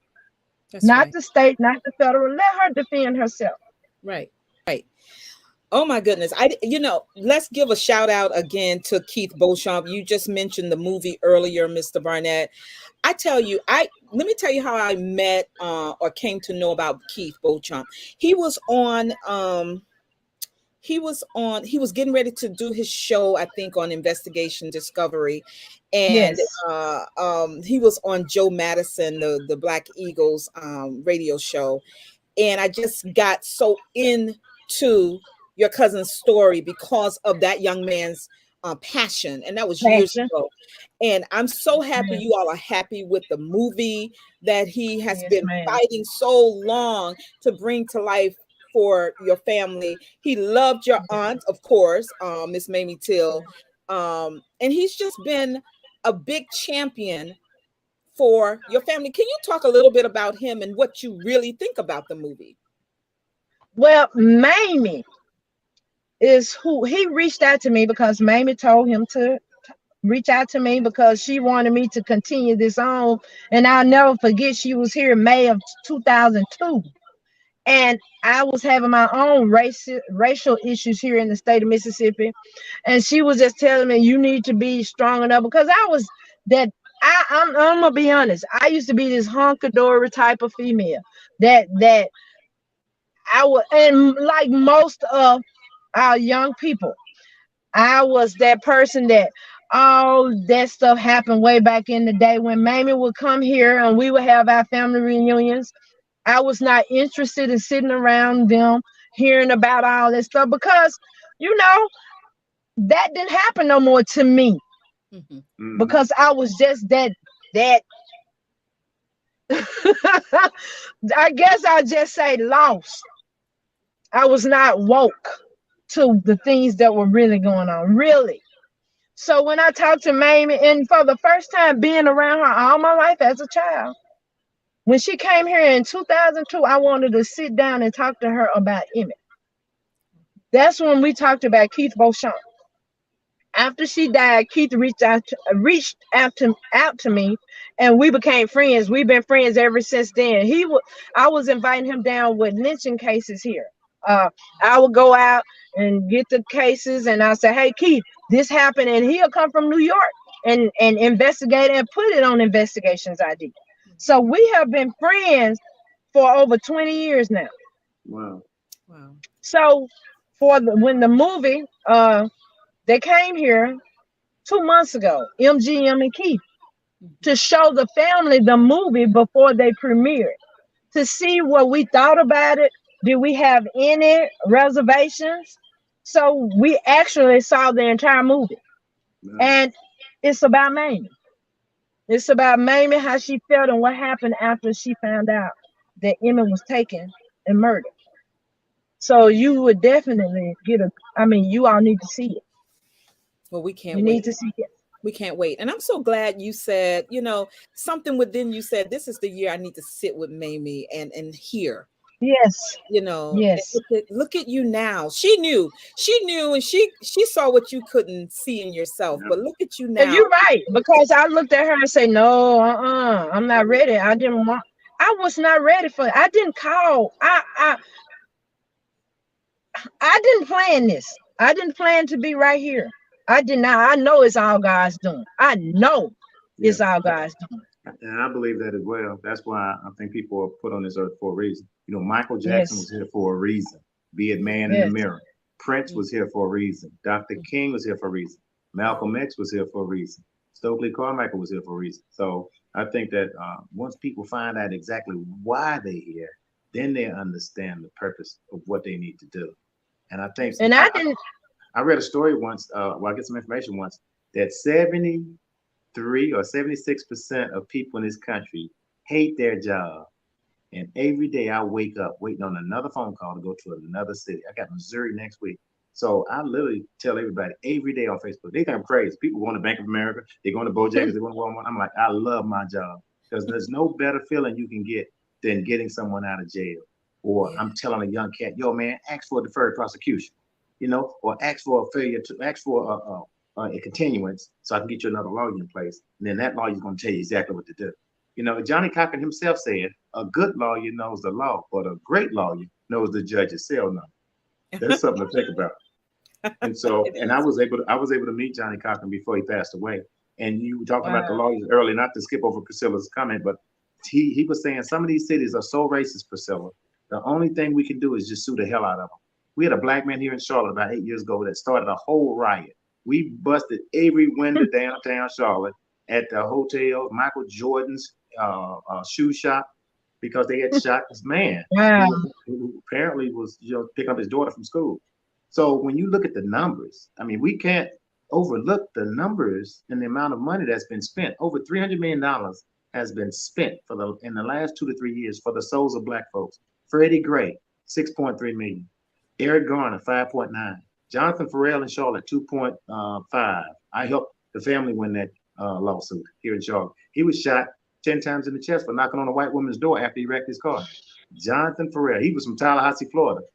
That's Not right. the state, not the federal. Let her defend herself. Right. Right. Oh my goodness. Let's give a shout out again to Keith Beauchamp. You just mentioned the movie earlier, Mr. Barnett. I tell you, I let me tell you how I met or came to know about Keith Beauchamp. He was on he was getting ready to do his show, I think, on Investigation Discovery. And Yes. he was on Joe Madison, the Black Eagles radio show. And I just got so into your cousin's story because of that young man's passion, and that was years Passion. ago. And I'm so happy Yes, you all are happy with the movie that he has yes, been ma'am. fighting so long to bring to life for your family. He loved your aunt, of course, Miss Mamie Till, and he's just been a big champion for your family. Can you talk a little bit about him and what you really think about the movie? Well, Mamie is who he reached out to me because Mamie told him to reach out to me because she wanted me to continue this on. And I'll never forget, she was here in May of 2002. And I was having my own racial issues here in the state of Mississippi. And she was just telling me, you need to be strong enough because I was that. I'm gonna be honest. I used to be this hunkadory type of female that I was, and like most of our young people, I was that person that all that stuff happened way back in the day when Mamie would come here and we would have our family reunions. I was not interested in sitting around them hearing about all this stuff because, you know, that didn't happen no more to me Mhm. Mhm. because I was just that I guess I'll just say lost. I was not woke to the things that were really going on, really. So when I talked to Mamie, and for the first time being around her all my life as a child, when she came here in 2002, I wanted to sit down and talk to her about Emmett. That's when we talked about Keith Beauchamp. After she died, Keith reached out to me, and we became friends. We've been friends ever since then. I was inviting him down with lynching cases here. Uh, I would go out and get the cases, and I say, "Hey, Keith, this happened," and he'll come from New York and investigate and put it on investigations ID. So we have been friends for over 20 years now. Wow. Wow. So when the movie they came here 2 months ago, MGM and Keith, Mhm. to show the family the movie before they premiered, to see what we thought about it. Did we have any reservations? So we actually saw the entire movie. Wow. And it's about Mamie. It's about Mamie, how she felt and what happened after she found out that Emmett was taken and murdered. So you would definitely you all need to see it. Well, we You can't need wait. to see it. We can't wait. And I'm so glad you said, something within you said, this is the year I need to sit with Mamie and hear, Yes. and Yes. look at you now. She knew, and she saw what you couldn't see in yourself. Yeah. But look at you And now. you're right, because I looked at her and say, no, I'm not ready. I was not ready for it. I didn't call. I didn't plan this. I didn't plan to be right here. I did not. I know it's all God's doing. I know Yeah. it's all God's doing. And I believe that as well. That's why I think people are put on this earth for a reason. Michael Jackson Yes. was here for a reason. Be it Man in the Yes. Mirror. Prince was here for a reason. Dr. King was here for a reason. Malcolm X was here for a reason. Stokely Carmichael was here for a reason. So I think that once people find out exactly why they're here, then they understand the purpose of what they need to do. And I think And I I, didn't. I read a story once, I get some information once, that 73 or 76% of people in this country hate their job. And every day I wake up waiting on another phone call to go to another city. I got Missouri next week. So I literally tell everybody every day on Facebook, they think I'm crazy. People going to Bank of America, they're going to Bojangles, they're going to Walmart. I'm like, I love my job because there's no better feeling you can get than getting someone out of jail. Or Yeah. I'm telling a young cat, yo, man, ask for a deferred prosecution, or ask for a failure to ask for a continuance so I can get you another lawyer in place. And then that lawyer's going to tell you exactly what to do. Johnny Cochran himself said, a good lawyer knows the law, but a great lawyer knows the judge's cell number. That's something to think about. And so, and I was able to meet Johnny Cochran before he passed away. And you were talking about the lawyers earlier, not to skip over Priscilla's comment, but he was saying some of these cities are so racist, Priscilla. The only thing we can do is just sue the hell out of them. We had a black man here in Charlotte about 8 years ago that started a whole riot. We busted every window downtown Charlotte at the hotel, Michael Jordan's shoe shop, because they had shot this man who apparently was picking up his daughter from school. So when you look at the numbers, I mean, we can't overlook the numbers and the amount of money that's been spent. Over $300 million has been spent in the last 2 to 3 years for the souls of black folks. Freddie Gray, 6.3 million. Eric Garner, 5.9. Jonathan Farrell in Charlotte, 2.5. I helped the family win that lawsuit here in Charlotte. He was shot 10 times in the chest for knocking on a white woman's door after he wrecked his car. Jonathan Farrell, he was from Tallahassee, Florida.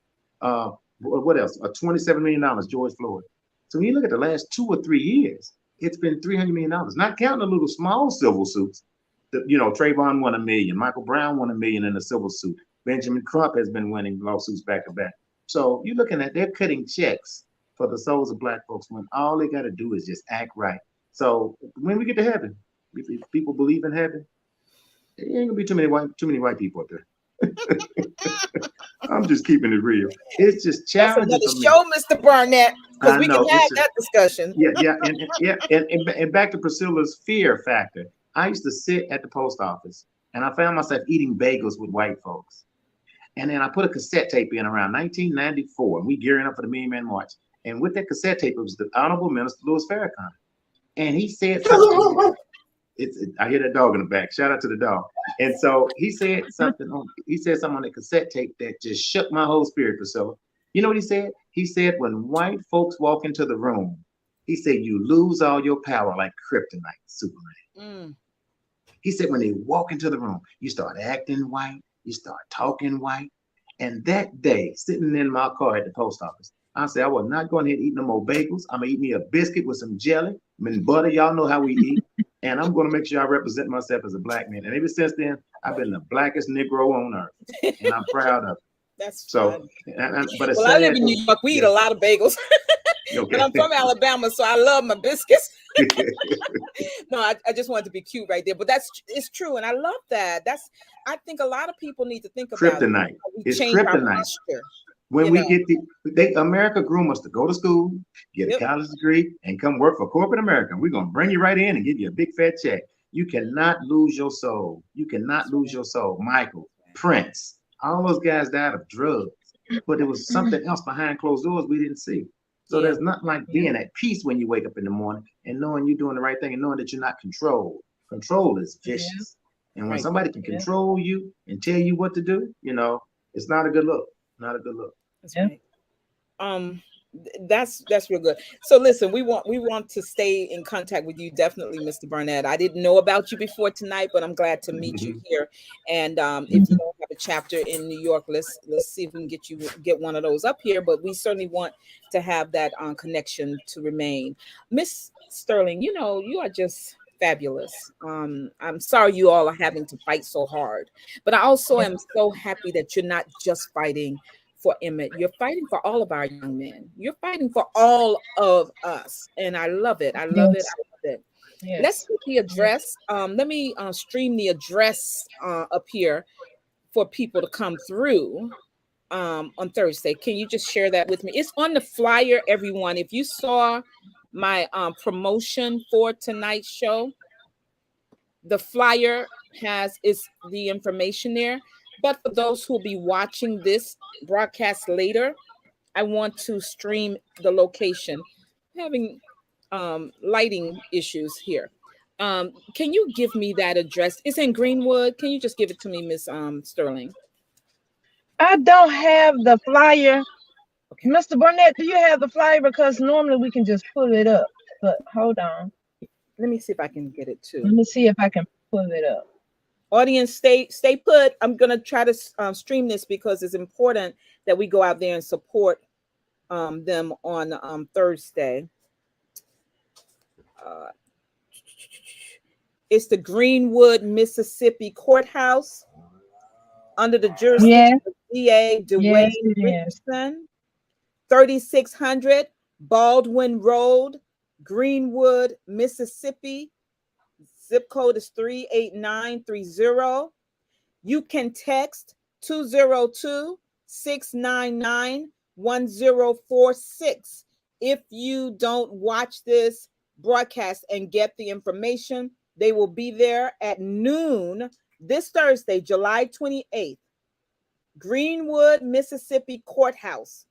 What else? $27 million, George Floyd. So when you look at the last 2 or 3 years, it's been $300 million, not counting the little small civil suits. Trayvon won $1 million. Michael Brown won $1 million in a civil suit. Benjamin Crump has been winning lawsuits back to back. So you're looking at, they're cutting checks for the souls of black folks when all they got to do is just act right. So when we get to heaven, if people believe in heaven, there ain't gonna be too many white people up there. I'm just keeping it real. It's just challenging. That's another show, Mr. Barnett, because we can have that discussion. And back to Priscilla's fear factor. I used to sit at the post office and I found myself eating bagels with white folks. And then I put a cassette tape in around 1994, and we gearing up for the Million Man March. And with that cassette tape, it was the Honorable Minister Louis Farrakhan. And he said something. I hear that dog in the back. Shout out to the dog. And so he said something on the cassette tape that just shook my whole spirit, Priscilla. You know what he said? He said, when white folks walk into the room, he said, you lose all your power like kryptonite, Superman. He said, when they walk into the room, you start acting white, you start talking white. And that day, sitting in my car at the post office, I said, I was not going to eat no more bagels. I'm going to eat me a biscuit with some jelly and butter. Y'all know how we eat. And I'm going to make sure I represent myself as a black man. And ever since then, I've been the blackest Negro on earth. And I'm proud of it. That's so. But I live in New York. We eat a lot of bagels. Okay. But I'm from Alabama, so I love my biscuits. No, I just wanted to be cute right there. But it's true. And I love that. I think a lot of people need to think about kryptonite. It's kryptonite. When we get America groomed us to go to school, get a college degree, and come work for corporate America. We're going to bring you right in and give you a big fat check. You cannot lose your soul. You cannot lose your soul. Michael, Prince, all those guys died of drugs, but there was something else behind closed doors we didn't see. So there's nothing like being at peace when you wake up in the morning and knowing you're doing the right thing and knowing that you're not controlled. Control is vicious. And when somebody can control you and tell you what to do, it's not a good look. Not a good look. That's right. That's real good. So listen, we want to stay in contact with you, definitely, Mr. Barnett. I didn't know about you before tonight, but I'm glad to meet you here. And if you don't have a chapter in New York, let's see if we can get one of those up here. But we certainly want to have that connection to remain. Miss Sterling, you are just fabulous. I'm sorry you all are having to fight so hard, but I also am so happy that you're not just fighting for Emmett. You're fighting for all of our young men. You're fighting for all of us. And I love it. I love it. Yes. Let's get the address. Let me stream the address up here for people to come through on Thursday. Can you just share that with me? It's on the flyer, everyone. If you saw my promotion for tonight's show, the flyer is the information there. But for those who will be watching this broadcast later, I want to stream the location. I'm having lighting issues here. Can you give me that address? It's in Greenwood. Can you just give it to me, Miss Sterling? I don't have the flyer. Okay. Mr. Barnett, do you have the flyer? Because normally we can just pull it up. But hold on. Let me see if I can get it too. Let me see if I can pull it up. Audience, stay put. I'm going to try to stream this because it's important that we go out there and support them on Thursday. It's the Greenwood, Mississippi Courthouse under the jurisdiction of DA Dwayne Richardson. 3600 Baldwin Road, Greenwood, Mississippi. Zip code is 38930. You can text 202-699-1046. If you don't watch this broadcast and get the information, they will be there at noon this Thursday, July 28th, Greenwood, Mississippi Courthouse,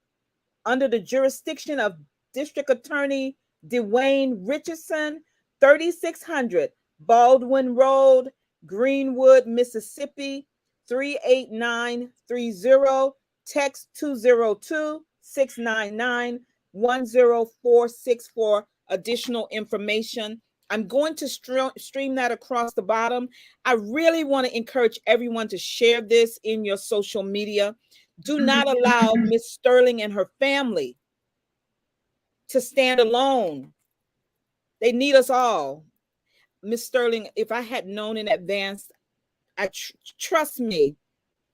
under the jurisdiction of District Attorney Dwayne Richardson, 3600 Baldwin Road, Greenwood, Mississippi, 38930. Text 202-699-1046 for additional information. I'm going to stream that across the bottom. I really want to encourage everyone to share this in your social media. Do not allow Miss Sterling and her family to stand alone. They need us all. Miss Sterling, if I had known in advance, trust me,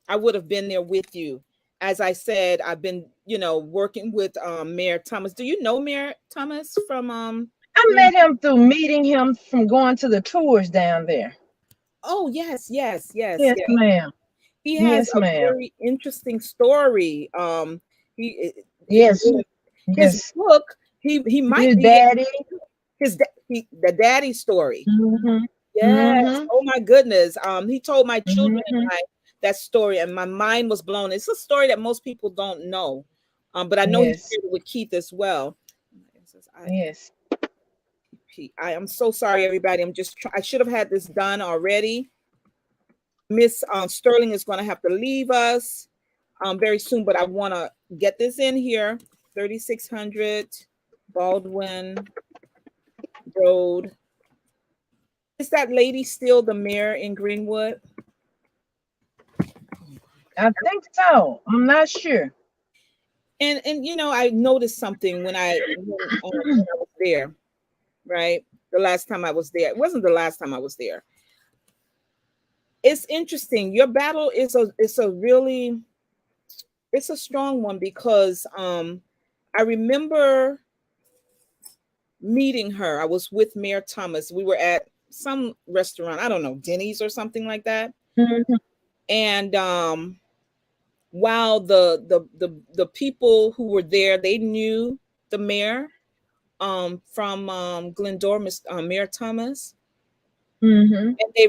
I would have been there with you. As I said, I've been, working with Mayor Thomas. Do you know Mayor Thomas from I met him through meeting him from going to the tours down there. Oh, yes, ma'am. He has a very interesting story. His book, he might his be daddy. The daddy story. Mm-hmm. Yes. Mm-hmm. Oh my goodness. He told my children and I that story, and my mind was blown. It's a story that most people don't know, but I know he shared it with Keith as well. Yes. I am so sorry, everybody. I should have had this done already. Miss Sterling is going to have to leave us very soon, but I want to get this in here. 3600 Baldwin Road. Is that lady still the mayor in Greenwood? I think so. I'm not sure. And I noticed something when I was there, right? The last time I was there. It wasn't the last time I was there. It's interesting. Your battle is a strong one, because I remember meeting her. I was with Mayor Thomas. We were at some restaurant, I don't know, Denny's or something like that. Mm-hmm. And while the people who were there, they knew the mayor from Glendora, Mayor Thomas. Mm-hmm. And they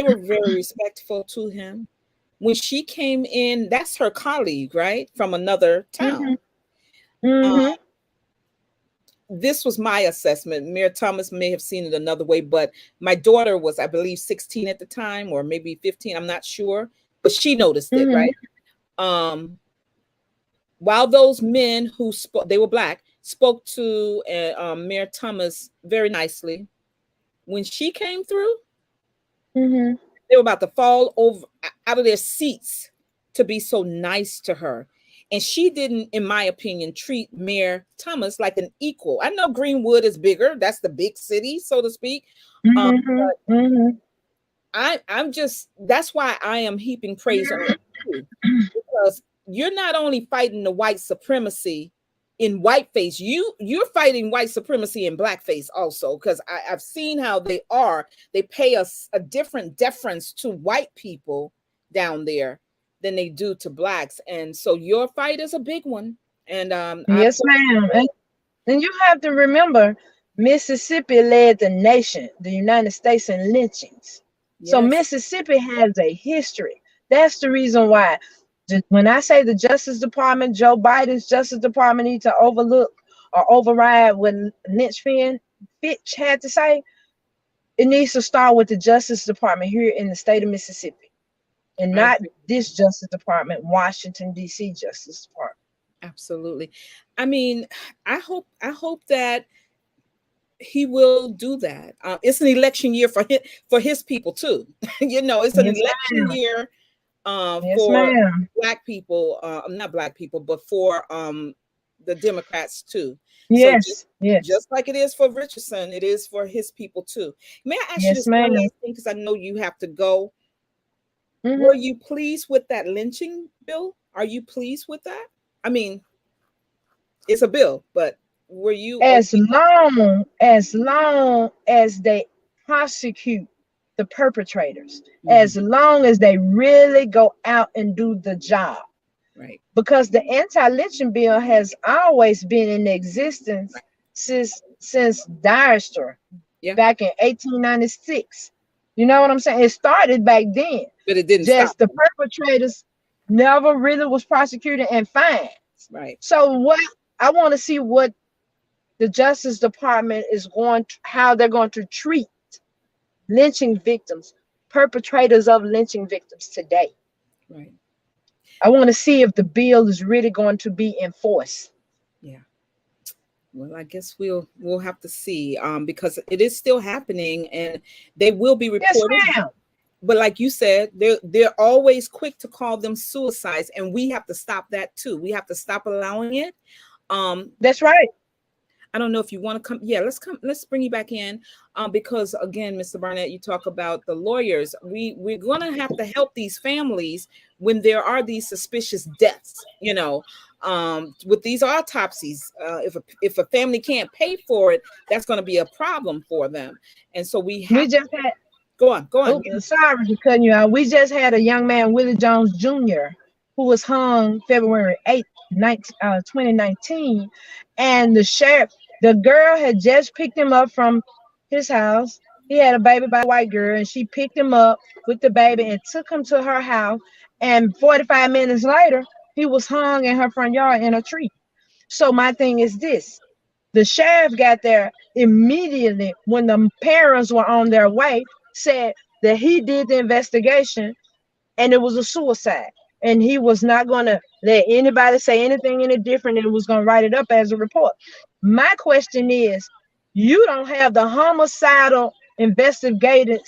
were very respectful to him. When she came in, that's her colleague, right, from another town. Mm-hmm. This was my assessment. Mayor Thomas may have seen it another way, but my daughter was, I believe, 16 at the time, or maybe 15. I'm not sure, but she noticed it, right? While those men who spoke, they were Black, spoke to Mayor Thomas very nicely, when she came through, they were about to fall over out of their seats to be so nice to her. And she didn't, in my opinion, treat Mayor Thomas like an equal. I know Greenwood is bigger. That's the big city, so to speak. I'm just, that's why I am heaping praise on you, because you're not only fighting the white supremacy in whiteface, you're fighting white supremacy in blackface also, because I've seen how they pay us a different deference to white people down there than they do to Blacks. And so your fight is a big one. And yes, ma'am. And you have to remember, Mississippi led the nation, the United States, in lynchings. Yes. So Mississippi has a history. That's the reason why, when I say the Justice Department, Joe Biden's Justice Department needs to overlook or override what Lynch Fitch had to say, it needs to start with the Justice Department here in the state of Mississippi. And not this Justice Department, Washington, D.C. Justice Department. Absolutely. I mean, I hope that he will do that. It's an election year for his people too. It's an election year for Black people, not Black people, but for the Democrats too. Yes, so just like it is for Richardson, it is for his people too. May I ask you this one last thing, because I know you have to go. Were you pleased with that lynching bill? Are you pleased with that? I mean, It's a bill, but were you As okay? long as they prosecute the perpetrators, Mhm. as long as they really go out and do the job. Right. Because the anti-lynching bill has always been in existence Right. since Dyer Yeah. back in 1896. You know what I'm saying? It started back then. But it didn't stop Just the them. perpetrators never really was prosecuted and fined. Right. So what I want to see what the Justice Department is going to, how they're going to treat lynching victims, perpetrators of lynching victims today. Right. I want to see if the bill is really going to be enforced. Yeah. Well, I guess we'll have to see, because it is still happening, and they will be Yes, reported. ma'am. But like you said, they're always quick to call them suicides, and we have to stop that too. We have to stop allowing it. Um, That's right. I don't know if you want to come. Yeah, let's come. Let's bring you back in, because again, Mr. Barnett, you talk about the lawyers. We're gonna have to help these families when there are these suspicious deaths. With these autopsies, if a family can't pay for it, that's going to be a problem for them. And so we We have to just had, go on, go on. oh, sorry for cutting you out. We just had a young man, Willie Jones Jr., who was hung February 8th, 2019. And the girl had just picked him up from his house. He had a baby by a white girl, and she picked him up with the baby and took him to her house. And 45 minutes later, he was hung in her front yard in a tree. So my thing is this: the sheriff got there immediately when the parents were on their way, said that he did the investigation and it was a suicide. And he was not going to let anybody say anything any different, and was going to write it up as a report. My question is, you don't have the homicidal investigative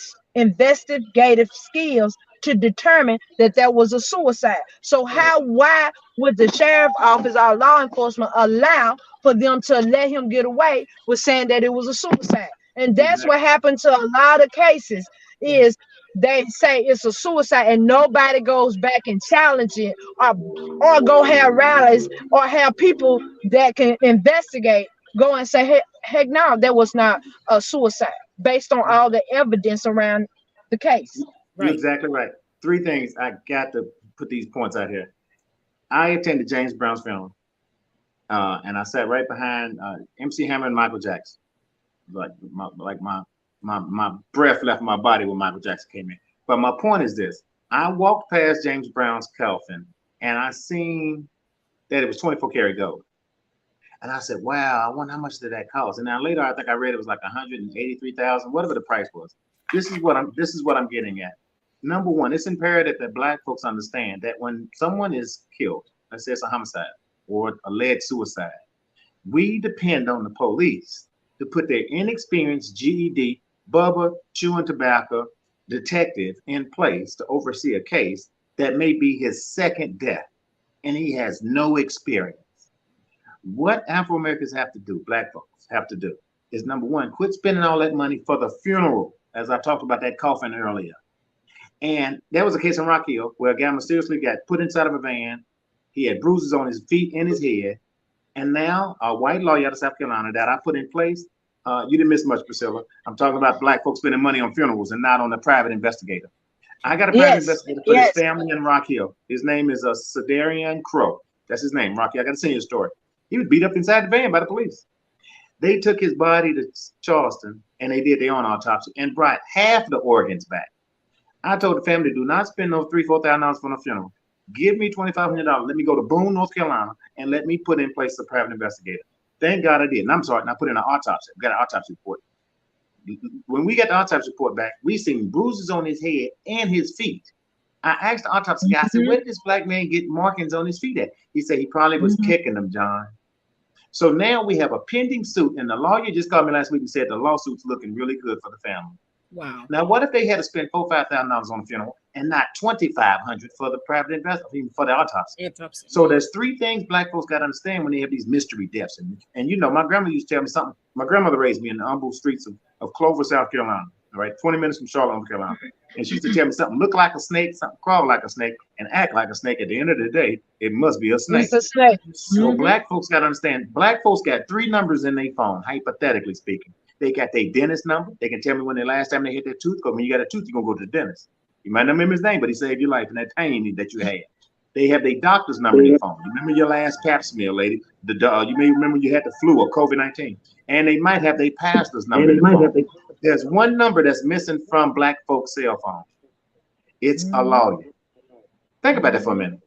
skills to determine that that was a suicide. So why would the sheriff office or law enforcement allow for them to let him get away with saying that it was a suicide? And that's what Exactly. happened to a lot of cases Yeah, is they say it's a suicide and nobody goes back and challenge it, or go have rallies or have people that can investigate go and say, hey, heck no, that was not a suicide based on all the evidence around the case. You're right. exactly right. Three things I got to put these points out here. I attended James Brown's funeral, and I sat right behind MC Hammer and Michael Jackson. My breath left my body when Michael Jackson came in. But my point is this: I walked past James Brown's coffin, and I seen that it was 24 karat gold. And I said, wow, I wonder how much did that cost? And now later I think I read it was like 183,000, whatever the price was. This is what I'm getting at. Number one, it's imperative that Black folks understand that when someone is killed, let's say it's a homicide or alleged suicide, we depend on the police to put their inexperienced GED, Bubba, chewing tobacco, detective in place to oversee a case that may be his second death, and he has no experience. What Afro Americans have to do, Black folks have to do, is number one, quit spending all that money for the funeral, as I talked about that coffin earlier. And there was a case in Rock Hill where a guy mysteriously got put inside of a van. He had bruises on his feet and his head. And now a white lawyer out of South Carolina that I put in place, you didn't miss much, Priscilla. I'm talking about Black folks spending money on funerals and not on a private investigator. I got a private Yes, investigator for this yes. family in Rock Hill. His name is Cedarian Crow. That's his name, Rocky. I got to send you a story. He was beat up inside the van by the police. They took his body to Charleston and they did their own autopsy and brought half the organs back. I told the family, do not spend those $3,000-$4,000 for the funeral. Give me $2,500. Let me go to Boone, North Carolina, and let me put in place a private investigator. Thank God I did. And I'm sorry, and I put in an autopsy. We got an autopsy report. When we got the autopsy report back, we seen bruises on his head and his feet. I asked the autopsy guy, I said, where did this Black man get markings on his feet at? He said he probably was kicking them, John. So now we have a pending suit, and the lawyer just called me last week and said the lawsuit's looking really good for the family. Wow. Now, what if they had to spend $4,000-$5,000 on the funeral and not $2,500 for the private investment, for the autopsy? Autopsy. So there's three things Black folks got to understand when they have these mystery deaths. And you know, my grandma used to tell me something. My grandmother raised me in the humble streets of Clover, South Carolina. all right, 20 minutes from Charlotte, North Carolina. And she used to tell me something look like a snake, something crawl like a snake, and act like a snake. At the end of the day, it must be a snake. It's a snake. So black folks got to understand, black folks got 3 numbers in their phone, hypothetically speaking. They got their dentist number. They can tell me when the last time they hit their tooth, because when you got a tooth, you're going to go to the dentist. You might not remember his name, but he saved your life and that pain that you had. They have their doctor's number in their phone. You remember your last pap smear, lady. You may remember you had the flu or COVID-19. And they might have their pastor's number in their phone. There's one number that's missing from black folks' cell phone. It's a lawyer. Think about that for a minute.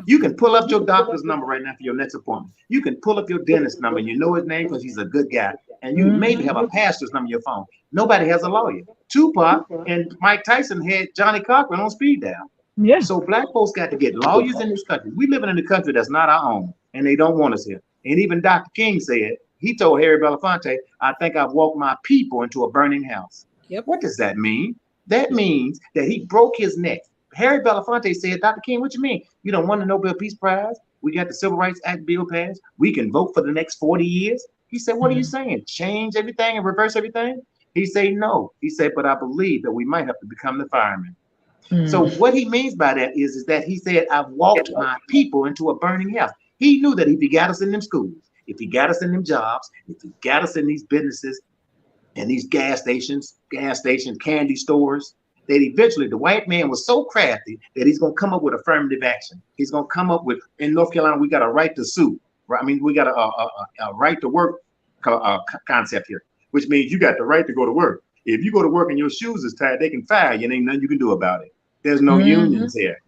You can pull up your doctor's number right now for your next appointment. You can pull up your dentist number. You know his name because he's a good guy. And you maybe have a pastor's number in your phone. Nobody has a lawyer. Tupac and Mike Tyson had Johnny Cochran on speed dial. Yeah. So black folks got to get lawyers in this country. We living in a country that's not our own, and they don't want us here. And even Dr. King said, he told Harry Belafonte, I think I've walked my people into a burning house. Yep. What does that mean? That means that he broke his neck. Harry Belafonte said, Dr. King, what you mean? You don't want the Nobel Peace Prize? We got the Civil Rights Act bill passed. We can vote for the next 40 years. He said, what are you saying? Change everything and reverse everything? He said, no. He said, but I believe that we might have to become the firemen. So what he means by that is that he said, I've walked my people into a burning house. He knew that if he got us in them schools, if he got us in them jobs, if he got us in these businesses and these gas stations, candy stores, that eventually the white man was so crafty that he's going to come up with affirmative action. He's going to come up with, in North Carolina, we got a right to sue. Right? I mean, we got a right to work concept here, which means you got the right to go to work. If you go to work and your shoes is tied, they can fire you and ain't nothing you can do about it. There's no unions here.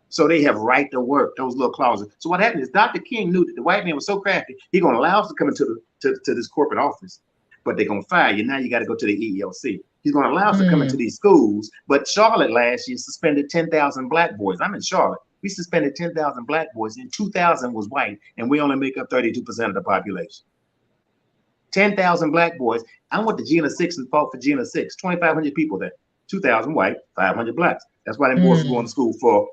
So they have right to work, those little clauses. So what happened is Dr. King knew that the white man was so crafty, he's going to allow us to come into to this corporate office, but they're going to fire you. Now you got to go to the EEOC. He's going to allow us to come into these schools. But Charlotte last year suspended 10,000 black boys. I'm in Charlotte. We suspended 10,000 black boys, and 2,000 was white, and we only make up 32% of the population. 10,000 black boys. I went to Gina 6 and fought for Gina 6. 2,500 people there. 2,000 white, 500 blacks. That's why them boys were going to school for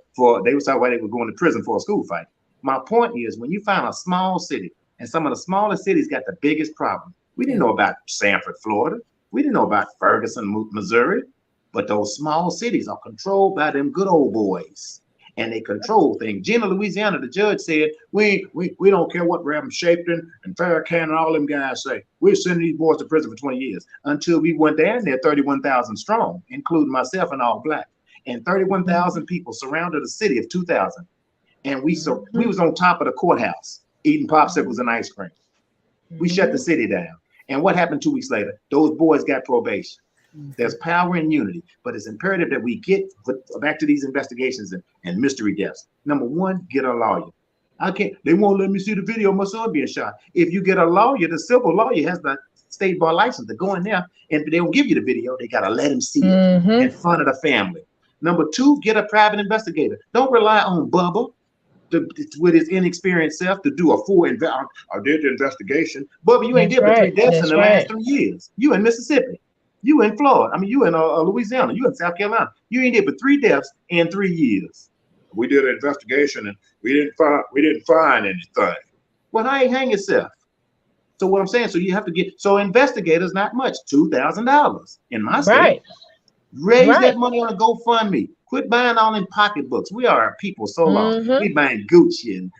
they was why they were going to prison for a school fight. My point is, when you find a small city, and some of the smallest cities got the biggest problem. We didn't know about Sanford, Florida. We didn't know about Ferguson, Missouri. But those small cities are controlled by them good old boys. And they control things. Gina, Louisiana, the judge said, we don't care what Reverend Shapton and Farrakhan and all them guys say. We're sending these boys to prison for 20 years. Until we went down there 31,000 strong, including myself and all black. And 31,000 people surrounded a city of 2,000. And we was on top of the courthouse eating popsicles and ice cream. We shut the city down. And what happened 2 weeks later? Those boys got probation. There's power in unity, but it's imperative that we get back to these investigations and mystery deaths. Number one, get a lawyer. They won't let me see the video of my son being shot. If you get a lawyer, the civil lawyer has the state bar license to go in there, and they don't give you the video. They got to let him see it in front of the family. Number two, get a private investigator. Don't rely on Bubba with his inexperienced self to do a full I did the investigation. Bubba, you ain't did but 3 deaths in the last 3 years. You in Mississippi. You in Florida. I mean, you in Louisiana. You in South Carolina. You ain't did but 3 deaths in 3 years. We did an investigation and we didn't find anything. Well, how you hang yourself? So what I'm saying, so you have to get investigators, not much, $2,000 in my state. Raise that money on a GoFundMe. Quit buying all in pocketbooks. We are a people so lost. We buying Gucci and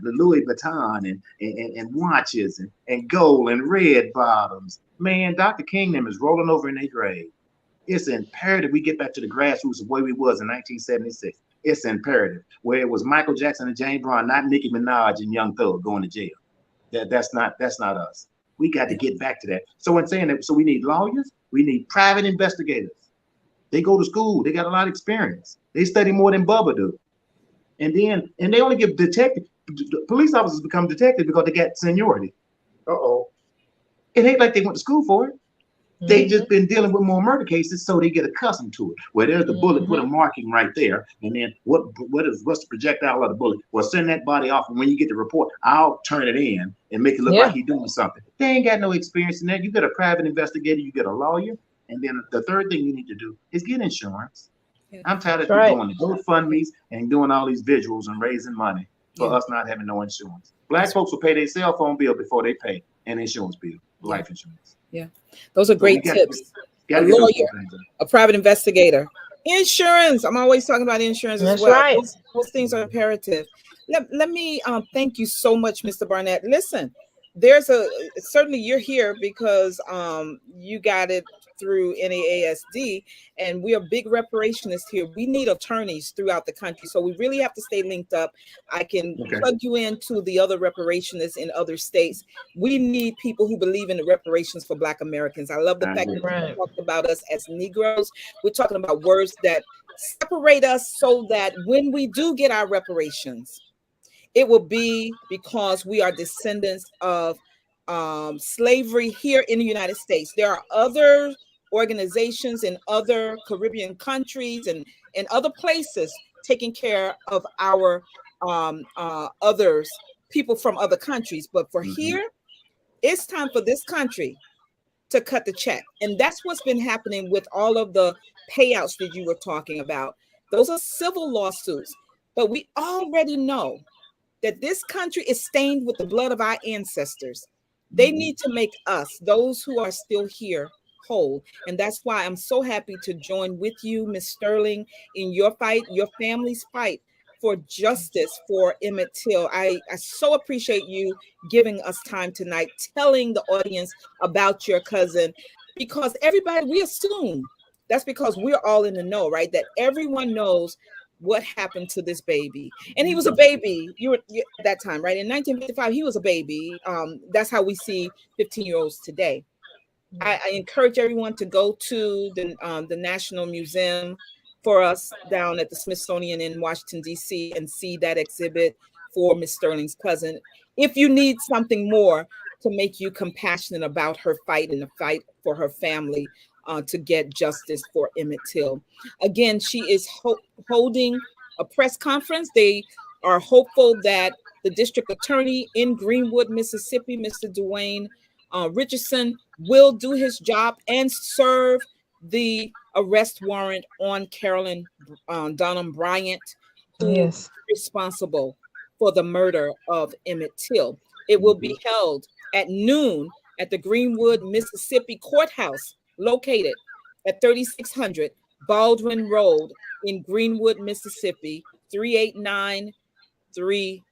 Louis Vuitton and watches and gold and red bottoms. Man, Dr. King them is rolling over in their grave. It's imperative we get back to the grassroots of where we was in 1976. It's imperative. Where it was Michael Jackson and James Brown, not Nicki Minaj and Young Thug going to jail. That's not us. We got to get back to that. So in saying that, so we need lawyers, we need private investigators. They go to school, they got a lot of experience. They study more than Bubba do. And they only give police officers become detectives because they got seniority. It ain't like they went to school for it. They just been dealing with more murder cases, so they get accustomed to it. Where there's the bullet, put a marking right there, and then what's the projectile of the bullet? Well, send that body off, and when you get the report, I'll turn it in and make it look like he's doing something. They ain't got no experience in that. You get a private investigator, you get a lawyer, and then the third thing you need to do is get insurance. I'm tired of going to GoFundMes and doing all these visuals and raising money for us not having no insurance. Black folks will pay their cell phone bill before they pay an insurance bill, life insurance. Yeah, those are great tips. Got a to get those two lawyer, things. a private investigator, insurance. I'm always talking about insurance as That's well. right. Those things are imperative. Let me thank you so much, Mr. Barnett. Listen, there's a certainly you're here because you got it through NAASD, and we are big reparationists here. We need attorneys throughout the country, so we really have to stay linked up. I can Okay. plug you into the other reparationists in other states. We need people who believe in the reparations for Black Americans. I love the I fact agree. that you Right. talked about us as Negroes. We're talking about words that separate us so that when we do get our reparations, it will be because we are descendants of slavery here in the United States. There are other organizations in other Caribbean countries and other places taking care of our others, people from other countries. But for Mhm. here, it's time for this country to cut the check. And that's what's been happening with all of the payouts that you were talking about. Those are civil lawsuits. But we already know that this country is stained with the blood of our ancestors. They need to make us, those who are still here, whole. And that's why I'm so happy to join with you, Ms. Sterling, in your fight, your family's fight for justice for Emmett Till. I so appreciate you giving us time tonight, telling the audience about your cousin, because everybody, we assume that's because we're all in the know, right? That everyone knows what happened to this baby. And he was a baby. You at that time, right? In 1955, he was a baby. That's how we see 15-year-olds today. I encourage everyone to go to the National Museum for us down at the Smithsonian in Washington, D.C., and see that exhibit for Miss Sterling's cousin. If you need something more to make you compassionate about her fight and the fight for her family to get justice for Emmett Till. Again, she is holding a press conference. They are hopeful that the district attorney in Greenwood, Mississippi, Mr. Dwayne Richardson, will do his job and serve the arrest warrant on Carolyn Bryant, who is Yes. responsible for the murder of Emmett Till. It will be held at noon at the Greenwood, Mississippi courthouse, located at 3600 Baldwin Road in Greenwood, Mississippi, 38930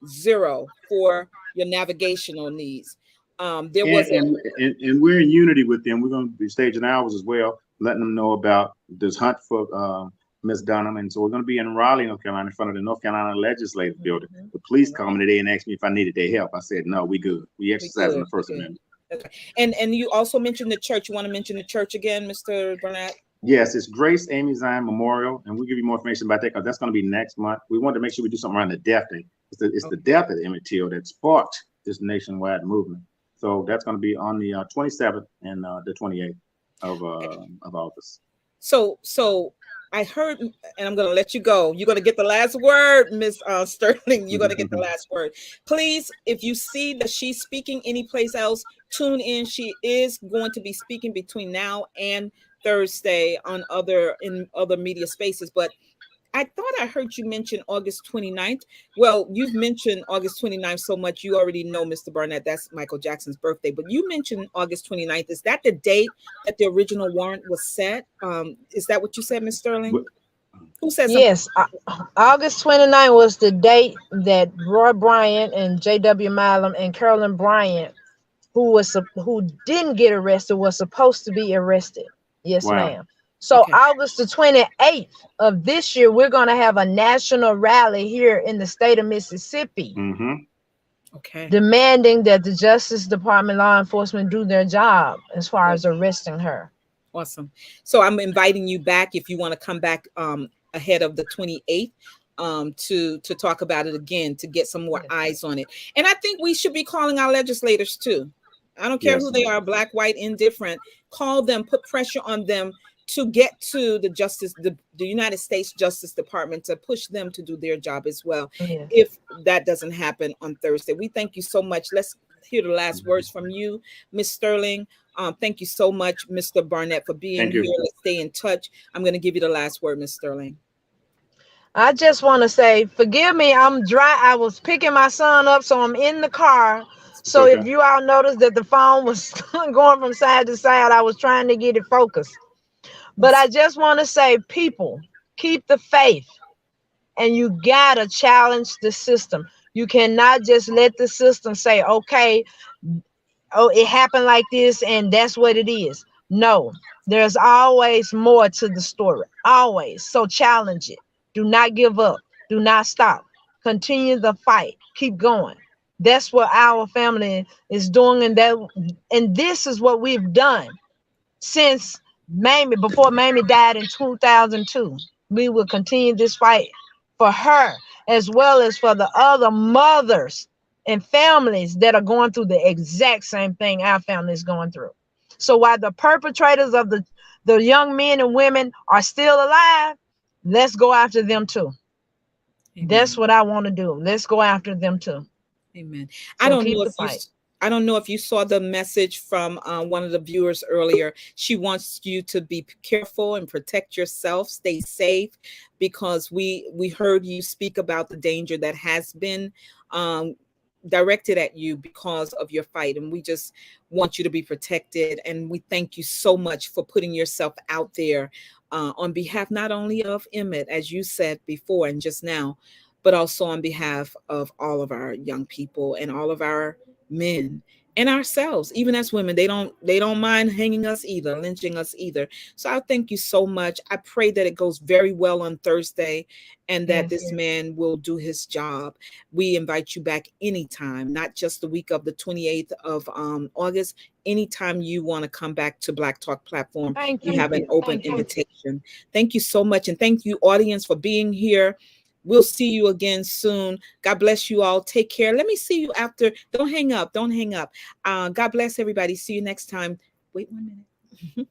for your navigational needs. There And, was a and and we're in unity with them. We're going to be staging ours as well, letting them know about this hunt for Miss Dunham. And so we're going to be in Raleigh, North Carolina, in front of the North Carolina Legislative Building. The police called me today and asked me if I needed their help. I said, no, we good. We exercising the First Amendment. Okay. And you also mentioned the church. You want to mention the church again, Mr. Burnett? Yes, it's Grace Amy Zion Memorial, and we'll give you more information about that because that's going to be next month. We wanted to make sure we do something around the death day. It's the death of Emmett Till that sparked this nationwide movement. So that's going to be on the 27th and the 28th of August. So I heard, and I'm going to let you go. You're going to get the last word, Miss Sterling. You're going to get the last word. Please, if you see that she's speaking anyplace else, tune in. She is going to be speaking between now and Thursday in other media spaces. But I thought I heard you mention August 29th. Well, you've mentioned August 29th so much, you already know, Mr. Barnett, that's Michael Jackson's birthday. But you mentioned August 29th. Is that the date that the original warrant was set? Is that what you said, Ms. Sterling? Who said something? Yes. August 29th was the date that Roy Bryant and J.W. Milam and Carolyn Bryant, who didn't get arrested, was supposed to be arrested. Yes, Wow. ma'am. So Okay. August the 28th of this year, we're going to have a national rally here in the state of Mississippi, Okay. demanding that the Justice Department, law enforcement do their job as far as arresting her. Awesome. So I'm inviting you back if you want to come back ahead of the 28th to talk about it again, to get some more eyes on it. And I think we should be calling our legislators too. I don't care who they are, black, white, indifferent. Call them, put pressure on them to get to the United States Justice Department, to push them to do their job as well. Yes. If that doesn't happen on Thursday, we thank you so much. Let's hear the last words from you, Ms. Sterling. Thank you so much, Mr. Barnett, for being here. Let's stay in touch. I'm going to give you the last word, Ms. Sterling. I just want to say, forgive me, I'm dry. I was picking my son up, so I'm in the car. So if you all noticed that the phone was going from side to side, I was trying to get it focused. But I just want to say, people, keep the faith, and you gotta challenge the system. You cannot just let the system say, okay, oh, it happened like this and that's what it is. No, there's always more to the story, always. So challenge it. Do not give up. Do not stop. Continue the fight. Keep going. That's what our family is doing, and this is what we've done since Mamie, before Mamie died in 2002. We will continue this fight for her, as well as for the other mothers and families that are going through the exact same thing our family is going through. So while the perpetrators of the young men and women are still alive, let's go after them too. Amen. That's what I want to do. Let's go after them too. Amen. So I don't keep know the if you fight. I don't know if you saw the message from one of the viewers earlier. She wants you to be careful and protect yourself, stay safe, because we heard you speak about the danger that has been directed at you because of your fight, and we just want you to be protected. And we thank you so much for putting yourself out there on behalf not only of Emmett, as you said before and just now, but also on behalf of all of our young people and all of our men and ourselves. Even as women, they don't mind hanging us either, lynching us either. So I thank you so much. I pray that it goes very well on Thursday, and that this man will do his job. We invite you back anytime, not just the week of the 28th of August. Anytime you want to come back to Black Talk platform, you have an open invitation. Thank you so much, and thank you, audience, for being here. We'll see you again soon. God bless you all. Take care. Let me see you after. Don't hang up. Don't hang up. God bless everybody. See you next time. Wait 1 minute.